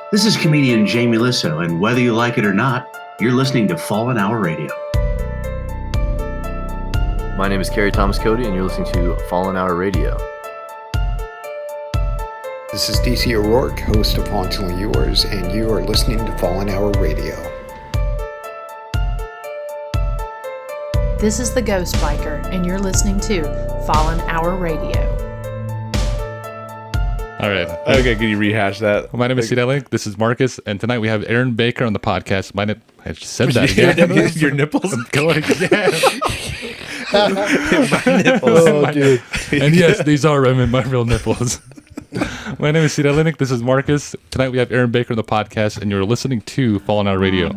This is comedian Jamie Lissow, and whether you like it or not, you're listening to Fallen Hour Radio. My name is Kerry Thomas Cody, and you're listening to Fallen Hour Radio. This is DC O'Rourke, host of Hauntingly Yours, and you are listening to Fallen Hour Radio. This is the Ghost Biker, and you're listening to Fallen Hour Radio. All right. Okay, can you rehash that? My name is Cdale. This is Marcus, and tonight we have Aaron Baker on the podcast. I just said that again. Your nipples? I'm going again. My nipples. Oh, dude. And yes, these are my real nipples. My name is Cdale. This is Marcus. Tonight we have Aaron Baker on the podcast, and you're listening to Fallen Hour Radio.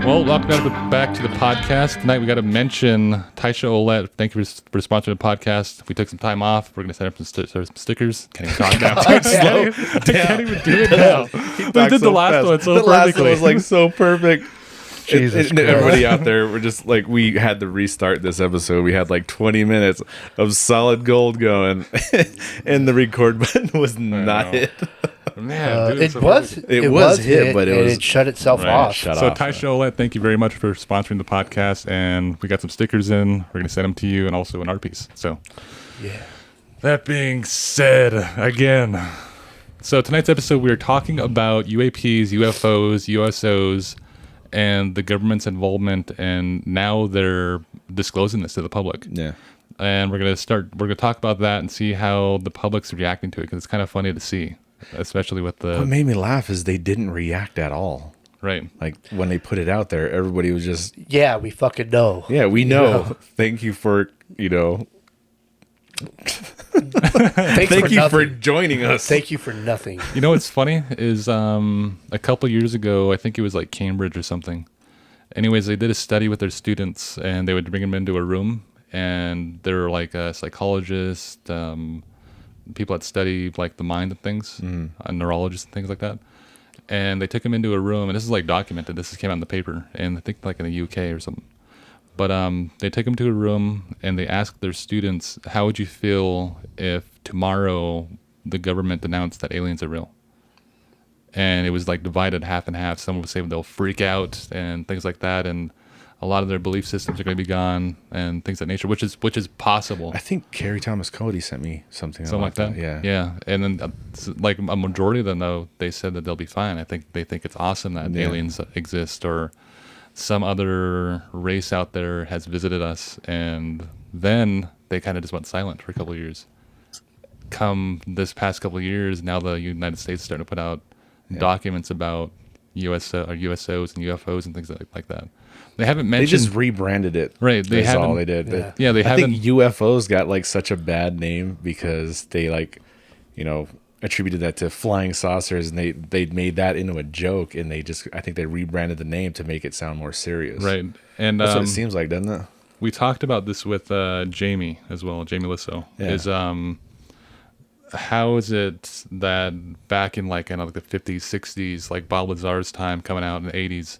Well, welcome back to the podcast. Tonight we got to mention Taisha Olette. Thank you for sponsoring the podcast. We took some time off. We're going to set up some stickers. Can't even talk now. I can't even do it now. We did the last one so perfectly. The last one was like so perfect. Jesus everybody out there, we're just like, we had to restart this episode. We had like 20 minutes of solid gold going, and the record button was not hit. Man, dude, It was hit, but it shut itself off. So Taisha Olette, thank you very much for sponsoring the podcast, and we got some stickers in. We're going to send them to you, and also an art piece. So, Yeah. That being said, again, so tonight's episode we are talking about UAPs, UFOs, USOs, and the government's involvement, and now they're disclosing this to the public. Yeah. And we're going to talk about that and see how the public's reacting to it, because it's kind of funny to see, especially with the... What made me laugh is they didn't react at all. Right. Like, when they put it out there, everybody was just... Yeah, we fucking know. Yeah, we know. Thank you for, Thank you for joining us. Thank you for nothing. You know what's funny is a couple years ago, I think it was like Cambridge or something. Anyways, they did a study with their students, and they would bring them into a room, and they were like a psychologist, people that study like the mind and things, neurologists and things like that. And they took them into a room, and this is like documented. This came out in the paper, and I think like in the UK or something. But they take them to a room, and they ask their students, how would you feel if tomorrow the government announced that aliens are real? And it was like divided half and half. Some would say they'll freak out and things like that, and a lot of their belief systems are going to be gone and things of that nature, which is possible. I think Kerry Thomas Cody sent me something like that. Yeah. And then like a majority of them, though, they said that they'll be fine. I think they think it's awesome that aliens exist, or some other race out there has visited us, and then they kind of just went silent for a couple of years. Come this past couple of years, now the United States is starting to put out documents about USOs and UFOs and things like that. They haven't mentioned. They just rebranded it. Right. That's all they did. Yeah. They haven't. I think UFOs got like such a bad name because they attributed that to flying saucers, and they made that into a joke, and I think they rebranded the name to make it sound more serious. Right. And that's what it seems like, doesn't it? We talked about this with Jamie as well, Jamie Lissow. Yeah. How is it that back in like the 50s, 60s, like Bob Lazar's time coming out in the 80s,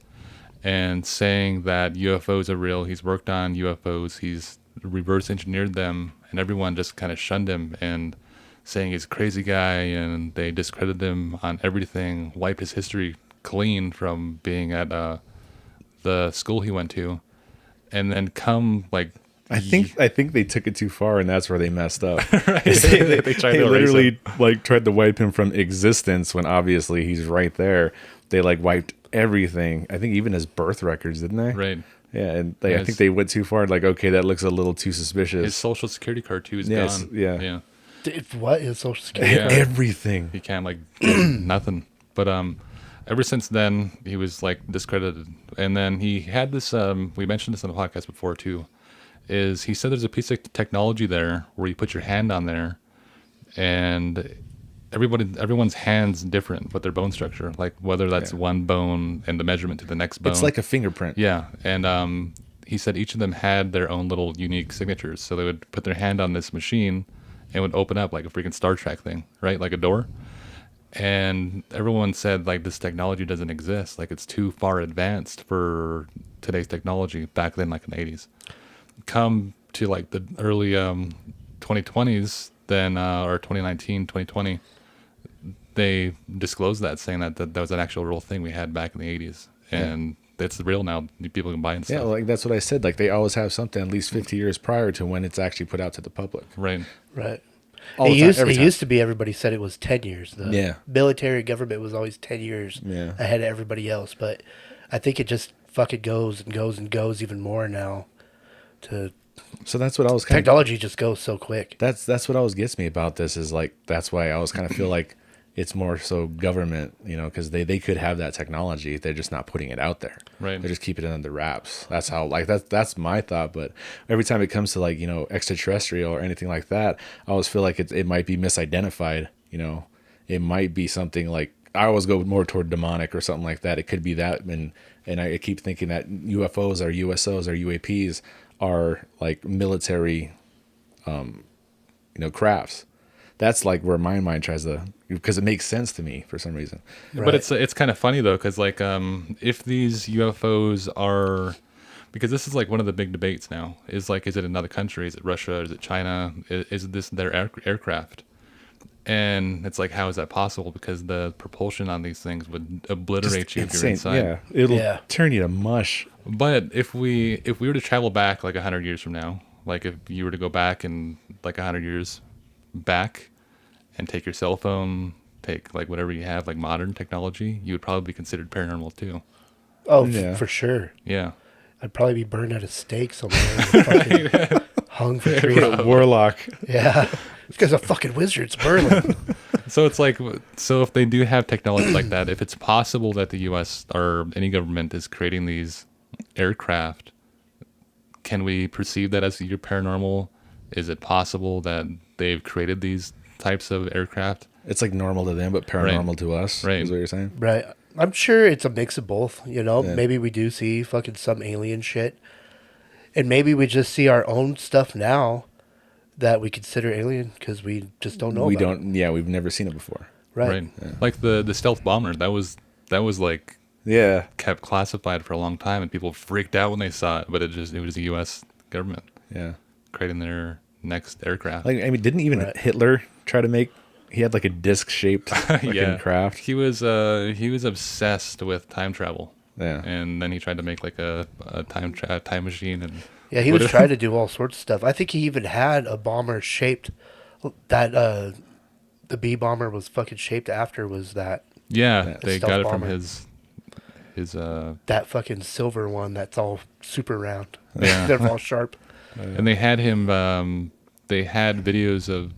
and saying that UFOs are real, he's worked on UFOs, he's reverse engineered them, and everyone just kind of shunned him and saying he's a crazy guy, and they discredited him on everything, wiped his history clean from being at the school he went to, and then come like... I think they took it too far, and that's where they messed up. Right. They tried to literally tried to wipe him from existence when obviously he's right there. They wiped everything. I think even his birth records, didn't they? Right. Yeah, and I think they went too far. Okay, that looks a little too suspicious. His social security card too is gone. Yeah. What is social security? Yeah. Everything. He can't nothing. But ever since then, he was discredited. And then he had this. We mentioned this on the podcast before too. Is he said there's a piece of technology there where you put your hand on there, and everyone's hand's different with their bone structure, like whether that's one bone and the measurement to the next bone. It's like a fingerprint. Yeah, and he said each of them had their own little unique signatures. So they would put their hand on this machine and it would open up like a freaking Star Trek thing, right? Like a door. And everyone said like this technology doesn't exist. Like it's too far advanced for today's technology back then, like in the 80s. Come to like the early 2020s, then or 2019, 2020, they disclosed that, saying that was an actual real thing we had back in the 80s. And it's real now. People can buy and stuff. Yeah, like that's what I said. Like they always have something at least 50 years prior to when it's actually put out to the public. Right. Right. All the time, every It time. used to be everybody said it was 10 years. The military government was always 10 years ahead of everybody else. But I think it just fucking goes and goes and goes even more now. So that's what I was kind of... Technology just goes so quick. That's what always gets me about this is like, that's why I always kind of feel like it's more so government, you know, because they could have that technology. They're just not putting it out there. Right. They're just keeping it under wraps. That's how, like, that's my thought. But every time it comes to like, you know, extraterrestrial or anything like that, I always feel like it might be misidentified. You know, it might be something like, I always go more toward demonic or something like that. It could be that. And I keep thinking that UFOs or USOs or UAPs are like military, you know, crafts. That's like where my mind tries to, because it makes sense to me for some reason. Right. But it's kind of funny though, because like if these UFOs are, because this is like one of the big debates now, is like, is it another country? Is it Russia? Is it China? Is this their aircraft? And it's like, how is that possible? Because the propulsion on these things would obliterate Just you if you're inside. Yeah, it'll turn you to mush. But if we were to travel back like 100 years from now, like if you were to go back in like 100 years back and take your cell phone, take like whatever you have, like modern technology, you would probably be considered paranormal too. Oh, for sure. Yeah. I'd probably be burned at a stake somewhere. And fucking hung for 3 days. Warlock. Yeah. Because a fucking wizard's burning. So it's like, so if they do have technology like that, if it's possible that the U.S. or any government is creating these aircraft, can we perceive that as your paranormal? Is it possible that they've created these types of aircraft? It's like normal to them, but paranormal to us. Right. Is what you're saying? Right. I'm sure it's a mix of both, you know. Yeah. Maybe we do see fucking some alien shit. And maybe we just see our own stuff now that we consider alien because we just don't know about it. Yeah, we've never seen it before. Right. Yeah. Like the stealth bomber, that was like kept classified for a long time, and people freaked out when they saw it. But it was the U.S. government creating their next aircraft. Like, I mean, didn't even Hitler try to make? He had like a disc-shaped fucking craft. He was obsessed with time travel. Yeah, and then he tried to make like a time machine, and he was trying to do all sorts of stuff. I think he even had a bomber shaped that the B bomber was fucking shaped after was that. Yeah, they got it bomber. from his that fucking silver one that's all super round. Yeah. They're all sharp. And they had him. They had videos of,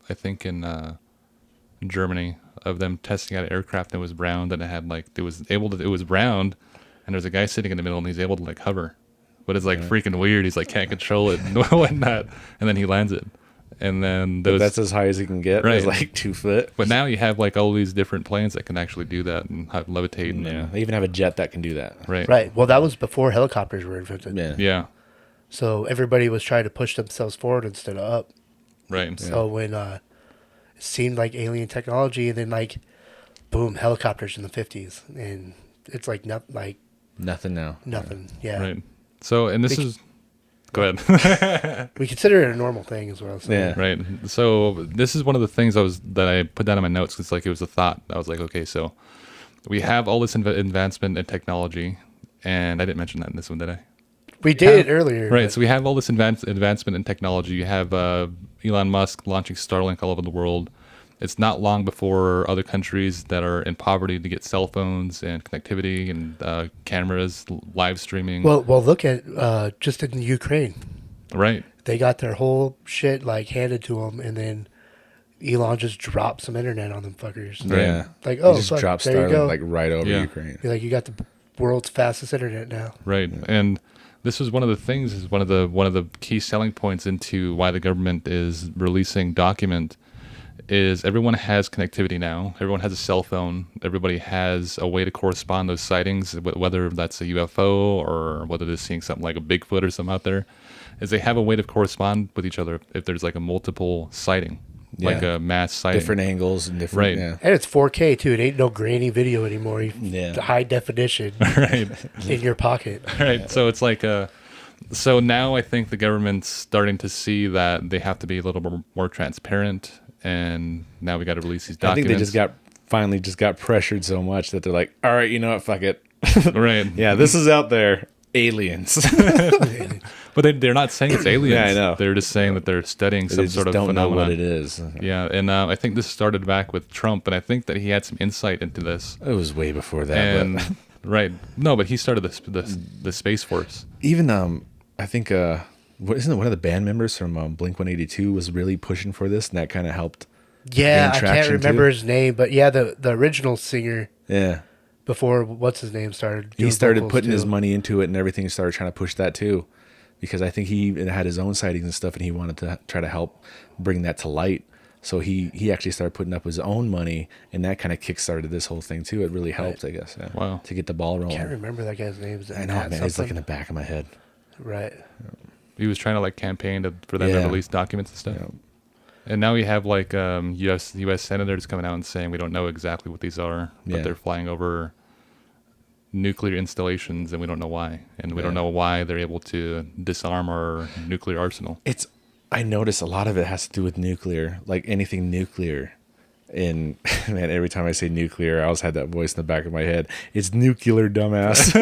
I think in Germany, of them testing out an aircraft that was round, and it was round, and there's a guy sitting in the middle, and he's able to like hover, but it's like freaking weird. He's like can't control it and whatnot, and then he lands it, and then that's as high as he can get. Right, it's like 2 foot. But now you have like all these different planes that can actually do that and levitate. And, they even have a jet that can do that. Right. Well, that was before helicopters were invented. Yeah. So everybody was trying to push themselves forward instead of up. Right. So when it seemed like alien technology, and then like, boom, helicopters in the 50s, and it's like nothing now. Nothing. Yeah. Right. So, and this is. Go ahead. We consider it a normal thing as well. So. Yeah. Right. So this is one of the things that I put down in my notes. It's like it was a thought. I was like, okay, so we have all this advancement in technology, and I didn't mention that in this one, did I? We did earlier. Right. So we have all this advancement in technology. You have Elon Musk launching Starlink all over the world. It's not long before other countries that are in poverty to get cell phones and connectivity and cameras, live streaming. Well, look at just in Ukraine. Right. They got their whole shit like handed to them, and then Elon just dropped some internet on them fuckers. Yeah. Like, he just fuck, dropped there you go. Starlink like right over Ukraine. You're like, you got the world's fastest internet now. Right. And this was one of the things, is one of the key selling points into why the government is releasing document is everyone has connectivity now. Everyone has a cell phone. Everybody has a way to correspond those sightings, whether that's a UFO or whether they're seeing something like a Bigfoot or something out there, is they have a way to correspond with each other if there's like a multiple sighting, like a mass sighting. Different angles and different, right. Yeah. And it's 4K too. It ain't no grainy video anymore. Yeah. High definition right. in your pocket. Right. So it's like so now I think the government's starting to see that they have to be a little more transparent, and now we got to release these documents. I think they finally got pressured so much that they're like, all right, you know what, fuck it. Right. Yeah, this is out there. Aliens. But they're not saying it's aliens. Yeah, I know. They're just saying that they're studying some sort of don't phenomenon. know what it is. Yeah, and I think this started back with Trump, and I think that he had some insight into this. It was way before that. And but. right, no, but he started the Space Force. Even I think isn't it one of the band members from Blink-182 was really pushing for this, and that kind of helped. Yeah, I can't remember too. his name, but yeah, the original singer. Yeah. Before what's his name started. He started putting his money into it and everything. Started trying to push that too, because I think he had his own sightings and stuff, and he wanted to try to help bring that to light. So he actually started putting up his own money, and that kind of kickstarted this whole thing too. It really helped, I guess. Yeah. Wow. To get the ball rolling. I can't remember that guy's name. I know, man. It's like in the back of my head. Right. He was trying to like campaign for them to release documents and stuff. Yeah. And now we have like U.S. senators coming out and saying we don't know exactly what these are, but they're flying over nuclear installations, and we don't know why, and we don't know why they're able to disarm our nuclear arsenal. I notice a lot of it has to do with nuclear, like anything nuclear. And man, every time I say nuclear, I always had that voice in the back of my head. It's nuclear, dumbass.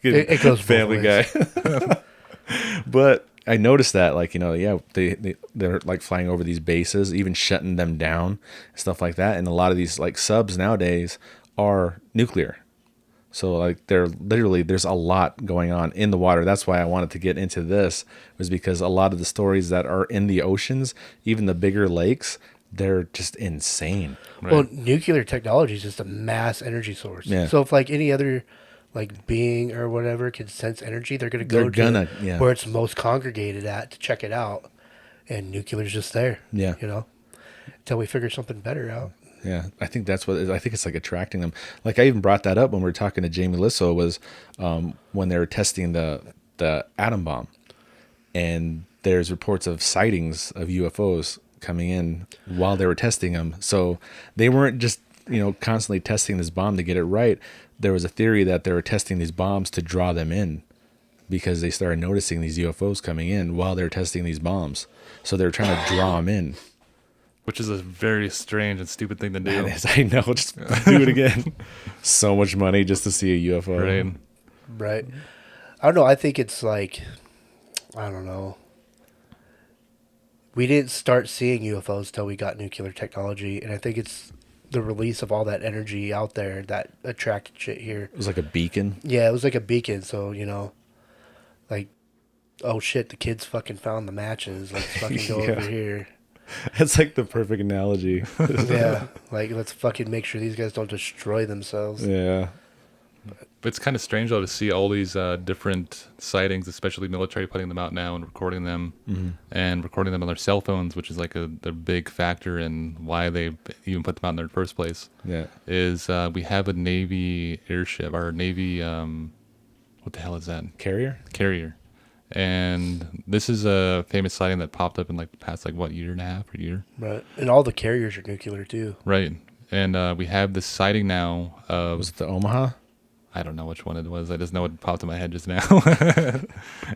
it goes Family Guy. But I noticed that, like, you know, they're like flying over these bases, even shutting them down, stuff like that. And a lot of these like subs nowadays are nuclear. So like there's a lot going on in the water. That's why I wanted to get into this, was because a lot of the stories that are in the oceans, even the bigger lakes, they're just insane. Right. Well, nuclear technology is just a mass energy source. Yeah. So if like any other like being or whatever can sense energy, they're going to go to where it's most congregated at to check it out. And nuclear's just there. Yeah. You know, until we figure something better out. Yeah, I think that's what I think it's like attracting them. Like I even brought that up when we were talking to Jamie Lissow, was when they were testing the atom bomb, and there's reports of sightings of UFOs coming in while they were testing them. So they weren't just constantly testing this bomb to get it right. There was a theory that they were testing these bombs to draw them in, because they started noticing these UFOs coming in while they were testing these bombs. So they were trying to draw them in. Which is a very strange and stupid thing to do. I know. Just do it again. So much money just to see a UFO. Right. I don't know. I think it's like, I don't know. We didn't start seeing UFOs till we got nuclear technology. And I think it's the release of all that energy out there that attracted shit here. It was like a beacon. Yeah, it was like a beacon. So, like, oh shit, the kids fucking found the matches. Let's fucking go over here. That's like the perfect analogy. Yeah, like let's fucking make sure these guys don't destroy themselves. Yeah. But it's kind of strange though to see all these different sightings, especially military putting them out now and recording them, and recording them on their cell phones, which is like a big factor in why they even put them out in the first place. Yeah. Is we have a Navy airship, or Navy, what the hell is that? Carrier. And this is a famous sighting that popped up in like the past year and a half or year. Right. And all the carriers are nuclear too. Right. And we have this sighting now of... Was it the Omaha? I don't know which one it was. I just know it popped in my head just now.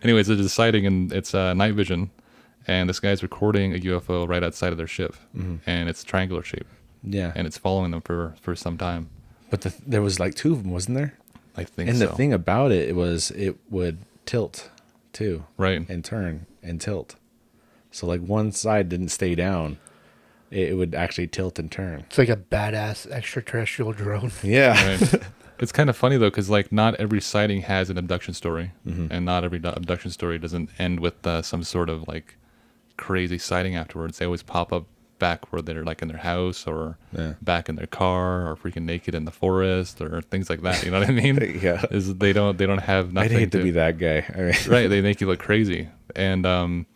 Anyways, there's a sighting, and it's night vision. And this guy's recording a UFO right outside of their ship. And it's triangular shape. Yeah. And it's following them for some time. But there was like two of them, wasn't there? I think so. And the thing about it was it would tilt too, right, and turn and tilt. So like one side didn't stay down, it would actually tilt and turn. It's like a badass extraterrestrial drone. Yeah. Right. It's kind of funny though, because like not every sighting has an abduction story, and not every abduction story doesn't end with some sort of like crazy sighting afterwards. They always pop up back where they're like in their house, or back in their car, or freaking naked in the forest, or things like that. You know what I mean? Yeah. Is they don't have nothing. I'd hate to be that guy. I mean. Right. They make you look crazy. And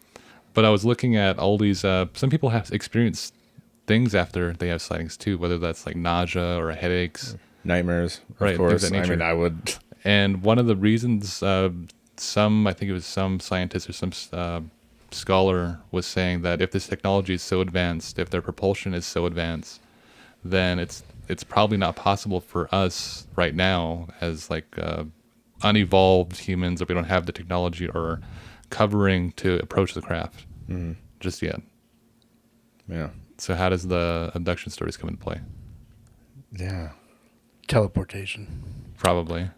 but I was looking at all these. Some people have experienced things after they have sightings too, whether that's like nausea or headaches, nightmares. Right, Of course. things of that I mean, nature. I would. And one of the reasons, I think it was some scientist or some scholar was saying that if this technology is so advanced, if their propulsion is so advanced, then it's probably not possible for us right now as like unevolved humans, if we don't have the technology or covering to approach the craft just yet. Yeah. So how does the abduction stories come into play? Yeah. Teleportation. Probably.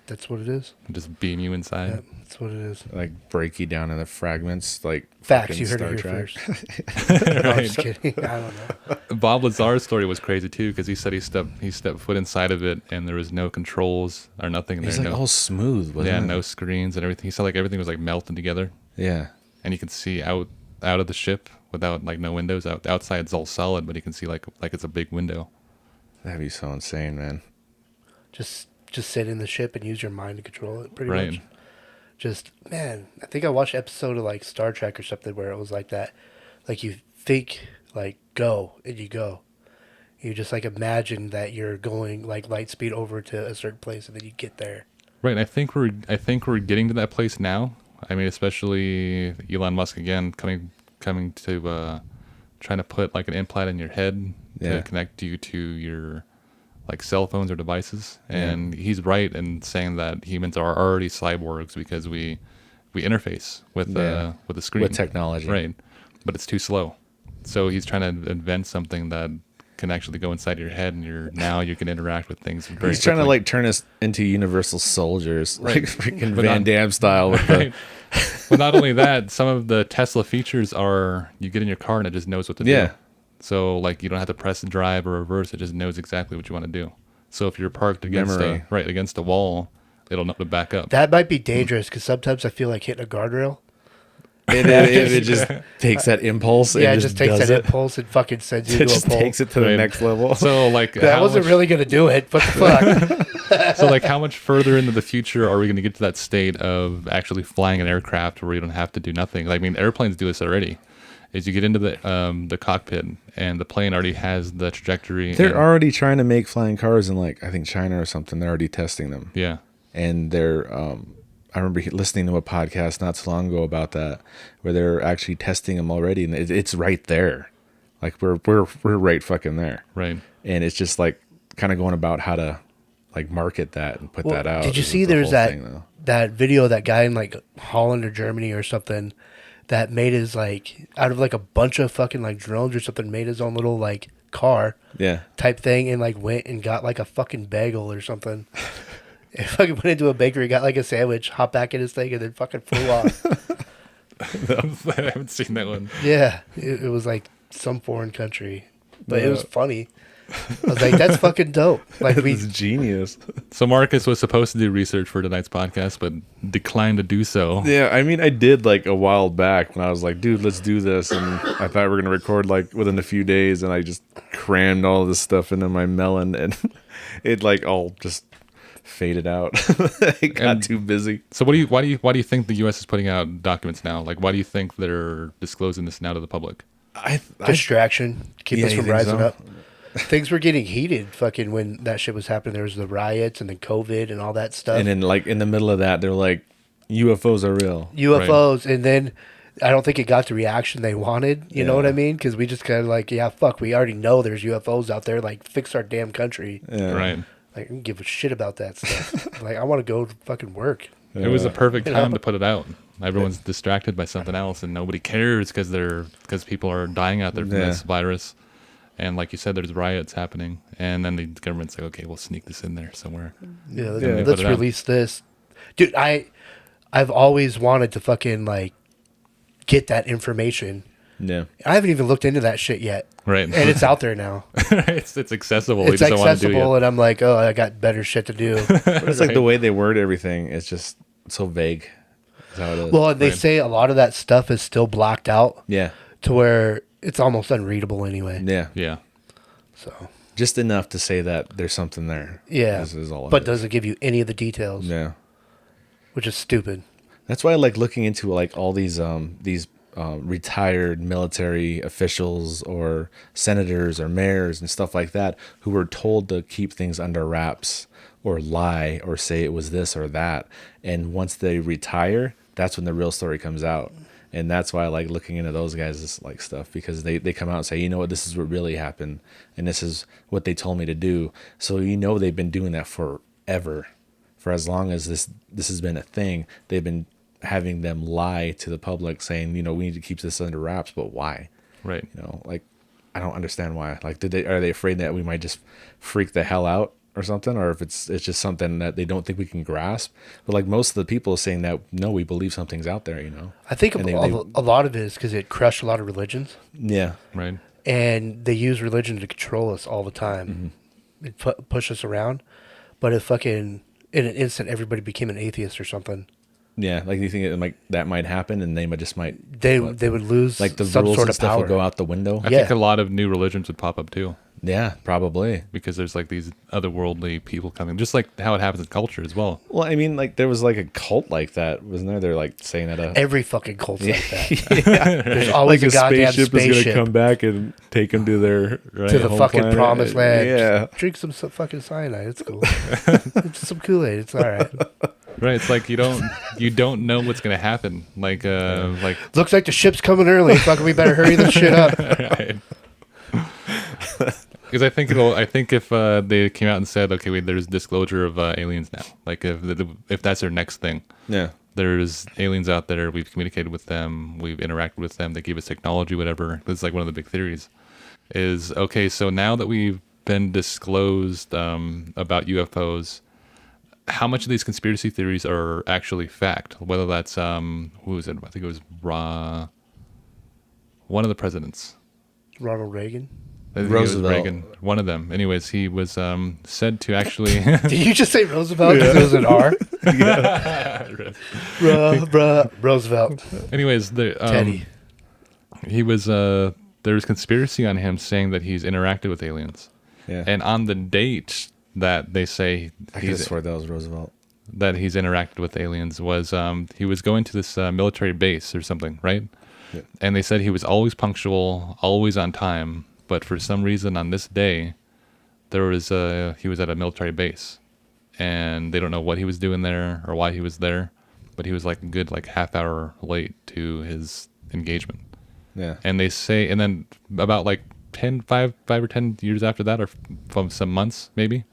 That's what it is. Just beam you inside. Yeah, that's what it is. Like break you down into fragments, like Facts. fucking You heard Star it here Trek. first. No, I'm just kidding. I don't know. Bob Lazar's story was crazy too, because he said he stepped foot inside of it and there was no controls or nothing. He's there, like no, all smooth, wasn't it? no screens and everything. He said like everything was like melting together, Yeah. and you can see out of the ship without like no windows. The outside's all solid, but you can see like it's a big window. That'd be so insane, man. Just sit in the ship and use your mind to control it, pretty Right. much. Just, man, I think I watched an episode of like Star Trek or something where it was like that. Like you think like go and you go. You just like imagine that you're going like light speed over to a certain place and then you get there. Right. And I think we're getting to that place now. I mean, especially Elon Musk again coming to trying to put like an implant in your head to connect you to your like cell phones or devices. And he's right in saying that humans are already cyborgs because we interface with the screen, with technology, right? But it's too slow. So he's trying to invent something that can actually go inside your head, and you can interact with things very He's trying to quickly. like turn us into universal soldiers, Right. like freaking But Van Damme style. With Right. Well, not only that, some of the Tesla features are you get in your car and it just knows what to do. So like you don't have to press the drive or reverse; it just knows exactly what you want to do. So if you're parked against against a wall, it'll know to back up. That might be dangerous because sometimes I feel like hitting a guardrail. It just takes that impulse. Yeah, and it just takes does that impulse and fucking sends you It to a just pole. takes it to the Right. next level. So like That wasn't really going to do it. What the fuck? So like how much further into the future are we going to get to that state of actually flying an aircraft where you don't have to do nothing? I mean, airplanes do this already. Is you get into the cockpit and the plane already has the trajectory. They're already trying to make flying cars in like I think China or something. They're already testing them. Yeah. And they're I remember listening to a podcast not so long ago about that, where they're actually testing them already, and it's right there. Like we're right fucking there. Right. And it's just like kind of going about how to like market that and put that out. Did you is see the there's whole thing, though. that video of that guy in like Holland or Germany or something that made his like out of like a bunch of fucking like drones or something, made his own little like car type thing and like went and got like a fucking bagel or something. And fucking went into a bakery, got like a sandwich, hopped back in his thing, and then fucking flew off. I haven't seen that one. Yeah, it was like some foreign country, but it was funny. I was like, "That's fucking dope!" Like It's genius. So Marcus was supposed to do research for tonight's podcast, but declined to do so. Yeah, I mean, I did like a while back when I was like, dude, let's do this. And I thought we were going to record like within a few days. And I just crammed all this stuff into my melon and it like all just faded out. It got too busy. So why do you think the U.S. is putting out documents now? Like, why do you think they're disclosing this now to the public? Distraction, keep us you from think rising so? up. Things were getting heated fucking when that shit was happening. There was the riots and then COVID and all that stuff. And then like in the middle of that, they're like, UFOs are real. UFOs. And then I don't think it got the reaction they wanted. You know what I mean? Because we just kind of like, yeah, fuck, we already know there's UFOs out there. Like, fix our damn country. Yeah. Right. Like, I don't give a shit about that stuff. Like, I want to go to fucking work. It was a perfect time to put it out. Everyone's distracted by something else, and nobody cares because people are dying out there from this virus. And like you said, there's riots happening, and then the government's like, okay, we'll sneak this in there somewhere. Yeah, Put let's it out. release this. Dude, I've always wanted to fucking, like, get that information. Yeah. I haven't even looked into that shit yet. Right. And it's out there now. it's accessible. It's We just don't want to do it accessible, yet. and I'm like, oh, I got better shit to do. But it's like the way they word everything is just so vague. That's how it is. Well, and they say a lot of that stuff is still blocked out yeah. to where it's almost unreadable anyway. Yeah. Yeah. So, Just enough to say that there's something there. yeah. Is all it But is. doesn't give you any of the details, Yeah. which is stupid. That's why I like looking into like all these retired military officials or senators or mayors and stuff like that who were told to keep things under wraps or lie or say it was this or that. And once they retire, that's when the real story comes out. And that's why I like looking into those guys' like stuff, because they come out and say, you know what, this is what really happened, and this is what they told me to do. So they've been doing that forever, for as long as this has been a thing. They've been having them lie to the public, saying, we need to keep this under wraps, but why? Right. Like I don't understand why. Like, are they afraid that we might just freak the hell out or something, or if it's just something that they don't think we can grasp? But like most of the people are saying that, no, we believe something's out there, I think a lot of it is because it crushed a lot of religions. Yeah. Right. And they use religion to control us all the time. Mm-hmm. It push us around. But if fucking in an instant everybody became an atheist or something. Yeah, like, do you think that might happen, and they would lose like the some rules sort and of stuff power. would go out the window? I think a lot of new religions would pop up too. Yeah, probably. Because there's like these otherworldly people coming, just like how it happens in culture as well. Well, I mean, like there was like a cult like that, wasn't there? They're like saying that every fucking cult's like that. Yeah. There's always like a goddamn spaceship is going to come back and take them to their to the fucking planet. promised land. Yeah, drink some fucking cyanide. It's cool. It's some Kool-Aid. It's all right. Right, it's like you don't know what's gonna happen. Like looks like the ship's coming early. Fucking, we better hurry this shit up. Right. Because I think if they came out and said, okay, wait, there's disclosure of aliens now. Like if that's their next thing. Yeah. There's aliens out there. We've communicated with them. We've interacted with them. They gave us technology, whatever. This is like one of the big theories. Is okay. So now that we've been disclosed about UFOs, how much of these conspiracy theories are actually fact? Whether that's who was it? I think it was one of the presidents. Ronald Reagan. Roosevelt. Reagan, one of them. Anyways, he was said to actually. Did you just say Roosevelt because it was an R? Yeah. Roosevelt. Anyways, Teddy. He was. There was conspiracy on him saying that he's interacted with aliens. Yeah. And on the date that they say I could have sworn that was Roosevelt. That he's interacted with aliens was he was going to this military base or something, right? Yeah. And they said he was always punctual, always on time. But for some reason on this day, he was at a military base, and they don't know what he was doing there or why he was there, but he was like a good half hour late to his engagement. Yeah. And they say, and then about 5 or 10 years after that, or from some months maybe,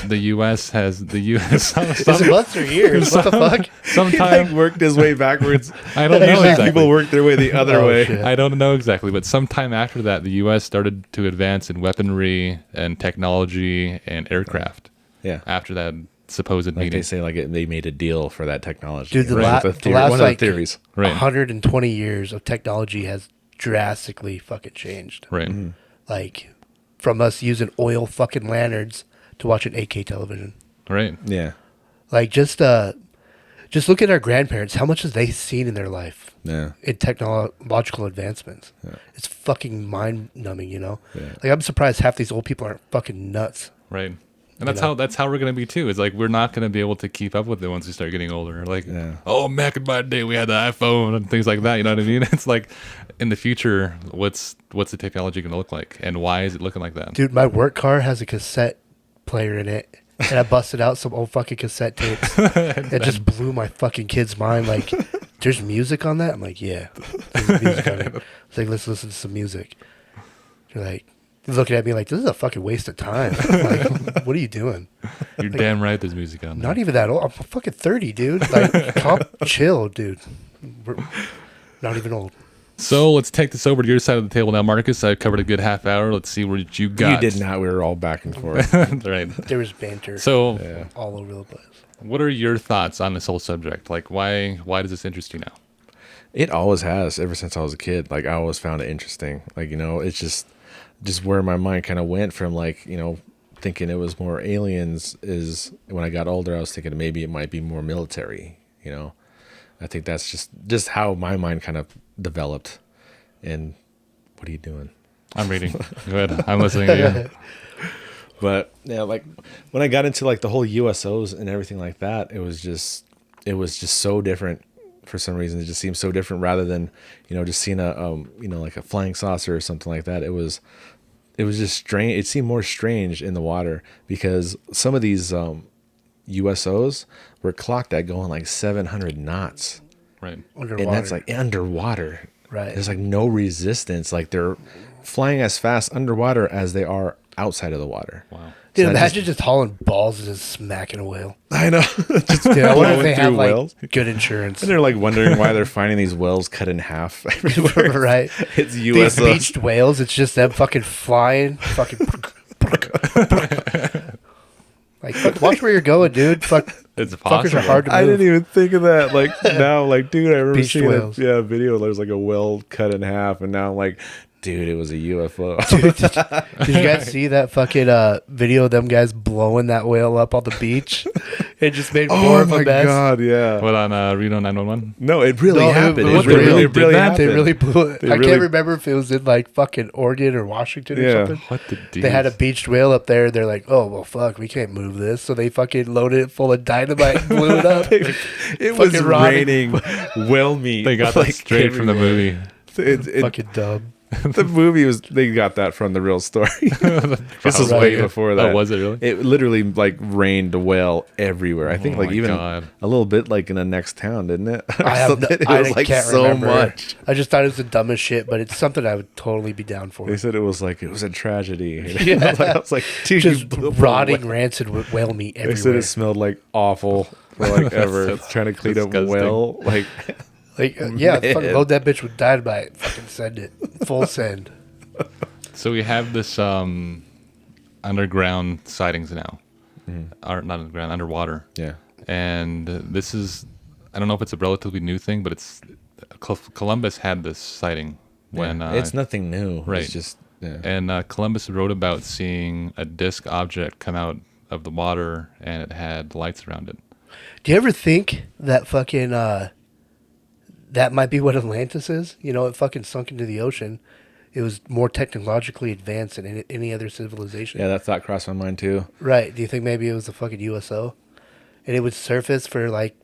the U.S. Is it months or years? What the fuck? Sometime he worked his way backwards. I don't know exactly. People work their way the other way. Shit. I don't know exactly, but sometime after that, the U.S. started to advance in weaponry and technology and aircraft. Yeah. After that supposed meeting, they say they made a deal for that technology. Dude, the one last of the theories. Right. 120 years of technology has drastically fucking changed. Right. Mm-hmm. Like from us using oil fucking lanterns to watch an 8K television. Right. Yeah. Like just look at our grandparents. How much have they seen in their life? Yeah. In technological advancements. Yeah. It's fucking mind numbing, Yeah. Like I'm surprised half these old people aren't fucking nuts. Right. And that's how we're gonna be too. It's like we're not gonna be able to keep up with it once we start getting older. Like, back in my day we had the iPhone and things like that. You know what I mean? It's like in the future, what's the technology gonna look like, and why is it looking like that? Dude, my work car has a cassette player in it, and I busted out some old fucking cassette tapes. It just blew my fucking kid's mind. Like, there's music on that? I'm like, yeah, there's music on it. It's like, let's listen to some music. They're like, looking at me like, this is a fucking waste of time. I'm like, what are you doing? You're damn right there's music on there. Not even that old. I'm fucking 30, dude. Like, chill, dude. We're not even old. So let's take this over to your side of the table now, Marcus. I covered a good half hour. Let's see what you got. You did not. We were all back and forth. Right. There was banter. So all over the place. What are your thoughts on this whole subject? Like, why does this interest you now? It always has, ever since I was a kid. Like, I always found it interesting. Like, it's just where my mind kind of went from, thinking it was more aliens is when I got older, I was thinking maybe it might be more military, I think that's just how my mind kind of developed. And what are you doing? I'm reading. Go ahead. I'm listening to you. But yeah, when I got into the whole USOs and everything like that, it was just so different for some reason. It just seemed so different rather than, just seeing a, like a flying saucer or something like that. It was just strange. It seemed more strange in the water because some of these USOs were clocked at going like 700 knots. Right. Underwater. And that's like underwater. Right. There's like no resistance. Like they're flying as fast underwater as they are outside of the water. Wow. Dude, imagine just hauling balls and just smacking a whale. I know. Just Dude, I wonder if they have whales. like good insurance. And they're like wondering why they're finding these whales cut in half everywhere. Right. It's These USO. beached whales, it's just them fucking flying. Fucking. Like, fuck, watch where you're going, dude. Fuck. It's Fuckers possible. are hard to move. I didn't even think of that. Like now, like, dude, I remember Beached seeing whales. a video. There's like a whale cut in half, and now I'm like, dude, it was a UFO. Did you guys see that fucking video of them guys blowing that whale up on the beach? It just made more of a mess. Oh my god, yeah. What on Reno 911? No, it really No, happened. it was really real. it really happened. They really blew it. They I really- can't remember if it was in like fucking Oregon or Washington or Yeah. something. What the deal? They had a beached whale up there. They're like, oh, well, fuck, we can't move this. So they fucking loaded it full of dynamite and blew it up. It was Fucking rotting. raining whale meat. They got that straight from the movie. Fucking dumb. The movie was. They got that from the real story. This was way before that. Oh, was it really? It literally like rained whale everywhere. I think Oh like my even God. a little bit like in the next town, didn't it? I It was like can't so remember. much. I just thought it was the dumbest shit, but it's something I would totally be down for. They said it was a tragedy. Yeah. I was like, dude, Just you blew up a rotting, whale. rancid whale meat They said everywhere. it smelled like awful for like ever. That's Trying to clean up disgusting. whale. Like Like, yeah, Man. fucking load that bitch with dynamite. Fucking send it. Full send. So we have this underground sightings now. Or not underground, underwater. yeah. And this is, I don't know if it's a relatively new thing, but it's Columbus had this sighting when it's nothing new. right. It's just yeah. and Columbus wrote about seeing a disc object come out of the water and it had lights around it. Do you ever think that fucking, that might be what Atlantis is? You know, it fucking sunk into the ocean. It was more technologically advanced than any other civilization. Yeah, that thought crossed my mind too. Right. Do you think maybe it was a fucking USO? And it would surface for like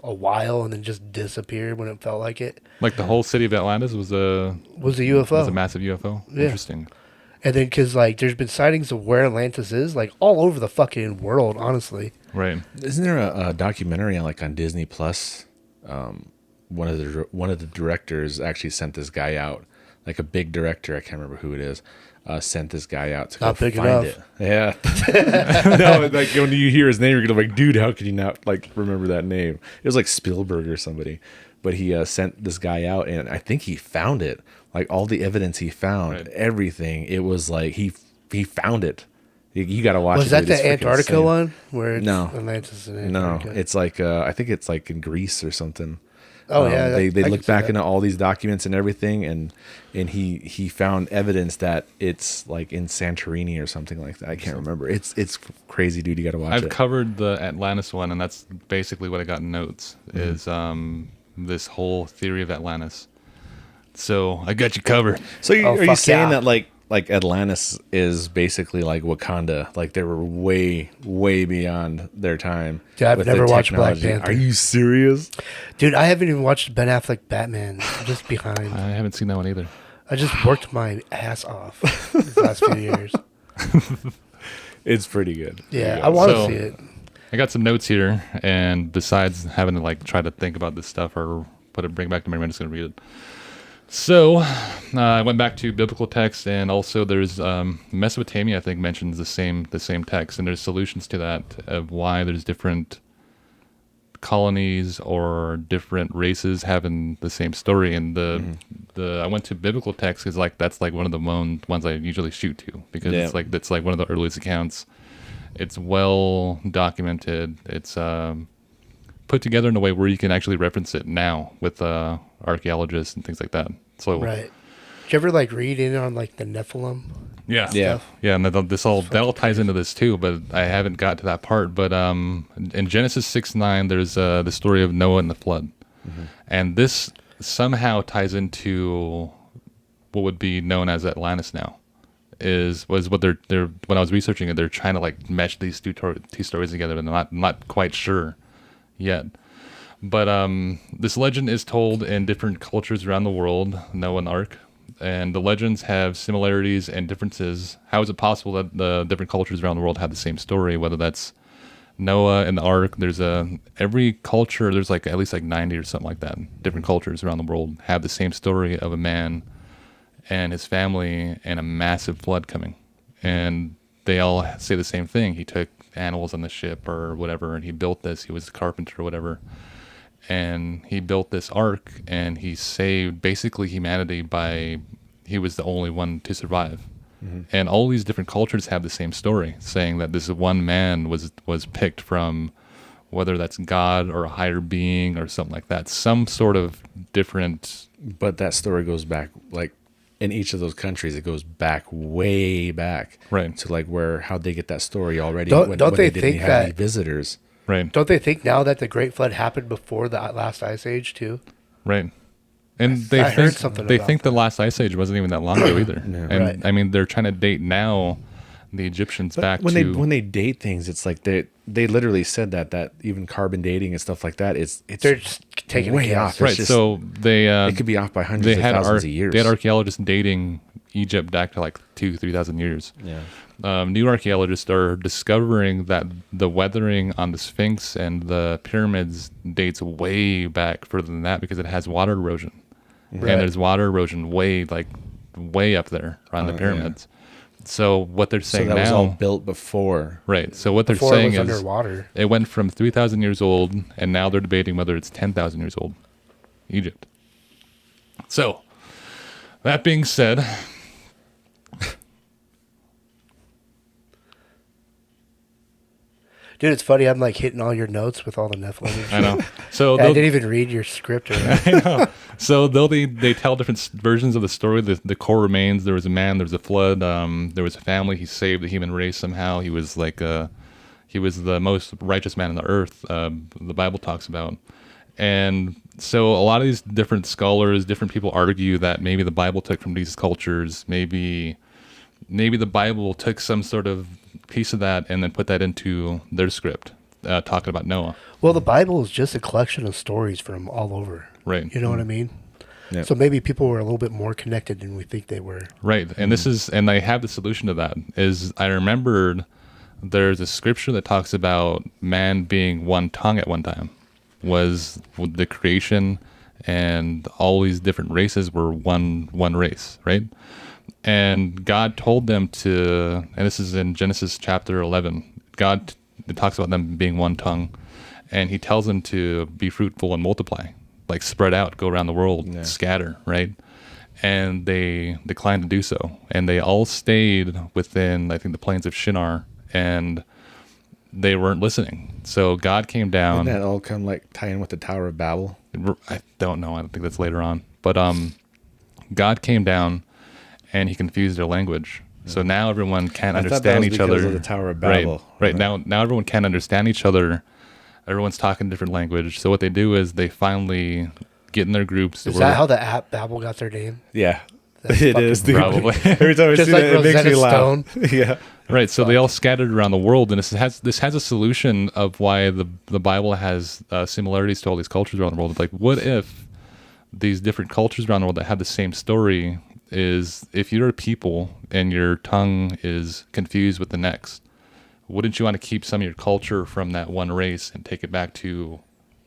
a while and then just disappear when it felt like it? Like the whole city of Atlantis was a UFO. Was a massive UFO. Yeah. Interesting. And then, because like there's been sightings of where Atlantis is, like all over the fucking world, honestly. Right. Isn't there a documentary on Disney Plus? One of the directors actually sent this guy out, like a big director. I can't remember who it is. Sent this guy out to Not go big find enough. it. Yeah. No, like when you hear his name, you're gonna be like, dude, how could you not like remember that name? It was like Spielberg or somebody. But he sent this guy out, and I think he found it. Like all the evidence he found, Right. everything. It was like he found it. You got to watch. Was it, that dude. the It's freaking Antarctica insane. one? Where it's No. Atlantis in No, Antarctica? it's like I think it's like in Greece or something. Oh, yeah, they I can look see back that. into all these documents and everything, and he found evidence that it's like in Santorini or something like that. I can't remember. It's crazy, dude. You got to watch I've it. covered the Atlantis one, and that's basically what I got in notes Mm-hmm. is this whole theory of Atlantis. So I got you covered. So Oh, are you fuck saying yeah. that like Atlantis is basically like Wakanda? Like they were way beyond their time. Dude, I've with never the watched Black technology. Panther. Are you serious? Dude, I haven't even watched Ben Affleck Batman. I'm just behind. I haven't seen that one either. I just worked my ass off these last few years. It's pretty good. Yeah, I want to So- see it. I got some notes here, and besides having to like try to think about this stuff or bring it back to memory, I'm just gonna read it. So I went back to biblical texts, and also there's Mesopotamia. I think mentions the same text, and there's solutions to that of why there's different colonies or different races having the same story. And I went to biblical texts because like that's like one of the ones I usually shoot to because Yeah. that's like one of the earliest accounts. It's well documented. It's put together in a way where you can actually reference it now with archaeologists and things like that. So Right. Did you ever like read in on like the Nephilim? Yeah. Yeah, and that all ties into this too, but I haven't got to that part. But in Genesis 6:9, there's the story of Noah and the flood, and this somehow ties into what would be known as Atlantis now. Was what they're when I was researching it, they're trying to like mesh these two stories together, and I'm not quite sure yet. But this legend is told in different cultures around the world, Noah and the Ark. And the legends have similarities and differences. How is it possible that the different cultures around the world have the same story, whether that's Noah and the Ark? Every culture, there's like at least like 90 or something like that. Different cultures around the world have the same story of a man and his family and a massive flood coming. And they all say the same thing. He took animals on the ship or whatever, and he built this. He was a carpenter or whatever. And he built this ark, and he saved basically humanity he was the only one to survive. Mm-hmm. And all these different cultures have the same story, saying that this one man was picked from, whether that's God or a higher being or something like that, some sort of different. But that story goes back, like in each of those countries, it goes back way back, right? To like how'd they get that story already? Don't they think have that any visitors? Right. Don't they think now that the Great Flood happened before the last ice age too? Right. And they think the last ice age wasn't even that long ago either. No. And right. I mean, they're trying to date now the Egyptians back when they date things, it's like they literally said that even carbon dating and stuff like that they're just taking way off. Right. So they could be off by hundreds of thousands of years. They had archaeologists dating Egypt back to like 2,000-3,000 years. Yeah. New archaeologists are discovering that the weathering on the Sphinx and the pyramids dates way back further than that because it has water erosion. Right. And there's water erosion way up there around the pyramids. Yeah. So what they're saying now... So that was all built before. Right. So what they're saying is underwater. It went from 3,000 years old, and now they're debating whether it's 10,000 years old. Egypt. So, that being said... Dude, it's funny. I'm like hitting all your notes with all the Nephilim. I know. So I didn't even read your script. I know. So they tell different versions of the story. The core remains. There was a man. There was a flood. There was a family. He saved the human race somehow. He was he was the most righteous man on the earth. The Bible talks about. And so a lot of these different scholars, different people argue that maybe the Bible took from these cultures. Maybe the Bible took some sort of piece of that and then put that into their script, talking about Noah. Well, the Bible is just a collection of stories from all over. Right. You know what I mean? Yep. So maybe people were a little bit more connected than we think they were. Right. And and I have the solution to that is I remembered there's a scripture that talks about man being one tongue at one time, was the creation, and all these different races were one race, right? And God told them to, and this is in Genesis chapter 11, it talks about them being one tongue, and he tells them to be fruitful and multiply, like spread out, go around the world, scatter, right? And they declined to do so. And they all stayed within, I think, the plains of Shinar, and they weren't listening. So God came down. Didn't that all come like tie in with the Tower of Babel? I don't know. I don't think that's later on. But God came down, and he confused their language. Yeah. So now everyone can't understand each other. Of the Tower of Babel. Right. Now everyone can't understand each other. Everyone's talking different language. So what they do is they finally get in their groups. Is that how the app Babel got their name? Yeah. It is, dude. Probably. Every time I see that, it makes me laugh. Yeah. Right. So they all scattered around the world, and this has a solution of why the Bible has similarities to all these cultures around the world. It's like, what if these different cultures around the world that have the same story is, if you're a people and your tongue is confused with the next, wouldn't you want to keep some of your culture from that one race and take it back to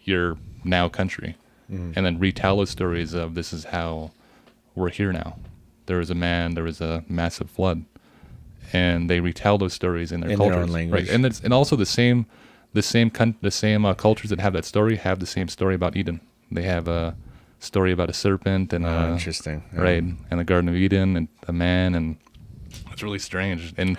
your now country, and then retell those stories of, this is how we're here now. There was a man, there was a massive flood, and they retell those stories in their cultures, their own language. Right? And also the same cultures that have that story have the same story about Eden. They have a story about a serpent and interesting, right, and the Garden of Eden and a man, and it's really strange. And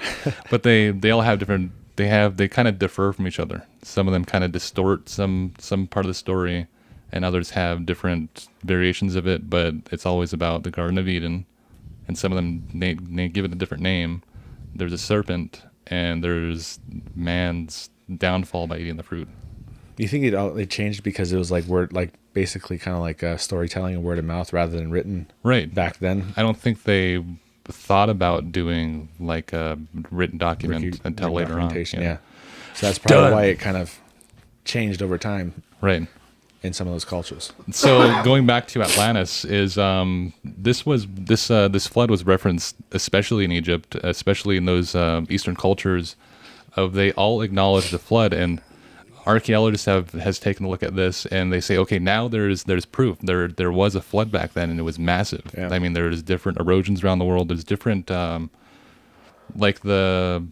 but they all have different. They kind of differ from each other. Some of them kind of distort some part of the story, and others have different variations of it. But it's always about the Garden of Eden, and some of them they give it a different name. There's a serpent, and there's man's downfall by eating the fruit. You think it changed because it was like word, like basically kind of like storytelling and word of mouth rather than written, right? Back then, I don't think they thought about doing like a written document until later on. Yeah. So that's probably why it kind of changed over time, right? in some of those cultures. So going back to Atlantis, is this flood was referenced especially in Egypt, especially in those Eastern cultures. They all acknowledge the flood, and archaeologists has taken a look at this, and they say, okay, now there's proof there was a flood back then, and it was massive. Yeah. I mean, there's different erosions around the world. There's different like the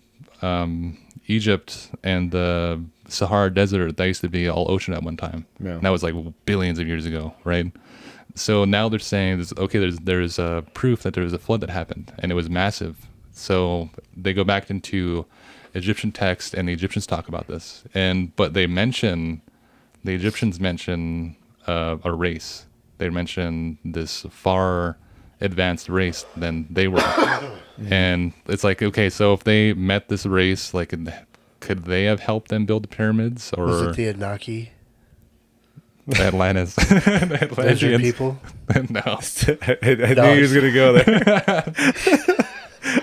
Egypt and the Sahara Desert, that used to be all ocean at one time. Yeah. And that was like billions of years ago, right? So now they're saying, there's proof that there was a flood that happened, and it was massive. So they go back into Egyptian text, and the Egyptians talk about this. But the Egyptians mention a race. They mention this far advanced race than they were. And it's like, okay, so if they met this race, like, could they have helped them build the pyramids? Or was it the Enoch? The Atlantis. The Atlanteans. People? No. I knew he was going to go there.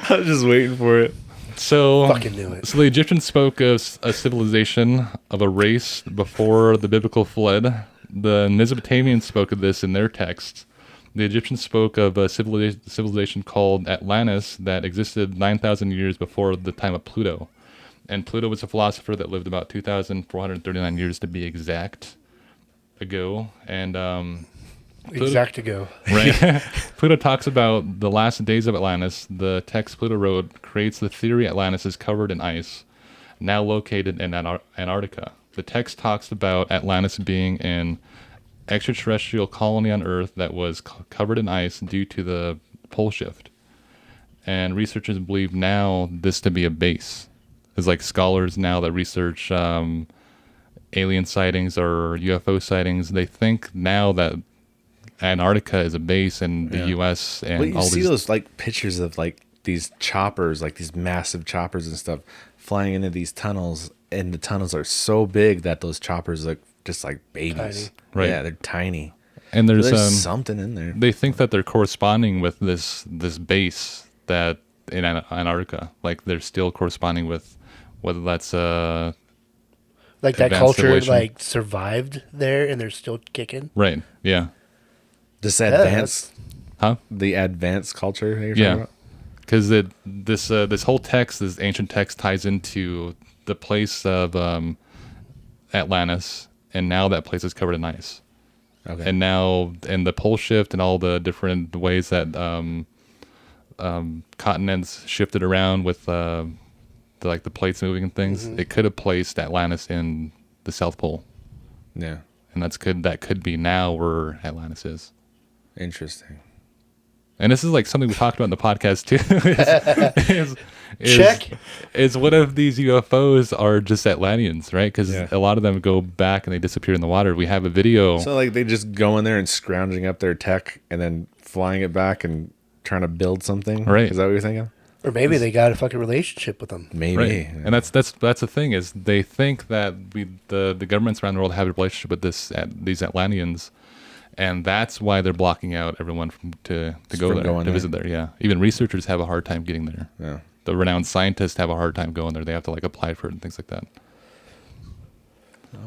I was just waiting for it. So, fucking knew it. So the Egyptians spoke of a civilization, of a race before the biblical flood. The Mesopotamians spoke of this in their texts. The Egyptians spoke of a civilization called Atlantis that existed 9,000 years before the time of Pluto. And Pluto was a philosopher that lived about 2,439 years to be exact ago. And Exactago. Right. Pluto talks about the last days of Atlantis. The text Pluto wrote creates the theory Atlantis is covered in ice, now located in Antarctica. The text talks about Atlantis being an extraterrestrial colony on Earth that was covered in ice due to the pole shift. And researchers believe now this to be a base. There's like scholars now that research alien sightings or UFO sightings. They think now that Antarctica is a base in the U.S. and you see those like pictures of like these choppers, like these massive choppers and stuff, flying into these tunnels, and the tunnels are so big that those choppers look just like babies. Tiny. Right? Yeah, they're tiny. And there's something in there. They think that they're corresponding with this base that in Antarctica, like they're still corresponding with whether that's like that culture like survived there and they're still kicking. Right. Yeah. This advanced, the advanced culture you're talking about? Because this whole text, this ancient text, ties into the place of Atlantis, and now that place is covered in ice. Okay. And now, and the pole shift and all the different ways that continents shifted around with the plates moving and things, it could have placed Atlantis in the South Pole. Yeah. And that could be now where Atlantis is. Interesting. And this is like something we talked about in the podcast too. Check. Is what if these UFOs are just Atlanteans, right? Because a lot of them go back and they disappear in the water. We have a video. So like they just go in there and scrounging up their tech and then flying it back and trying to build something. Right. Is that what you're thinking? Or maybe they got a fucking relationship with them. Maybe. Right. Yeah. And that's the thing is they think that the governments around the world have a relationship with these Atlanteans. And that's why they're blocking out everyone to go there, to visit there. Yeah. Even researchers have a hard time getting there. Yeah. The renowned scientists have a hard time going there. They have to like apply for it and things like that.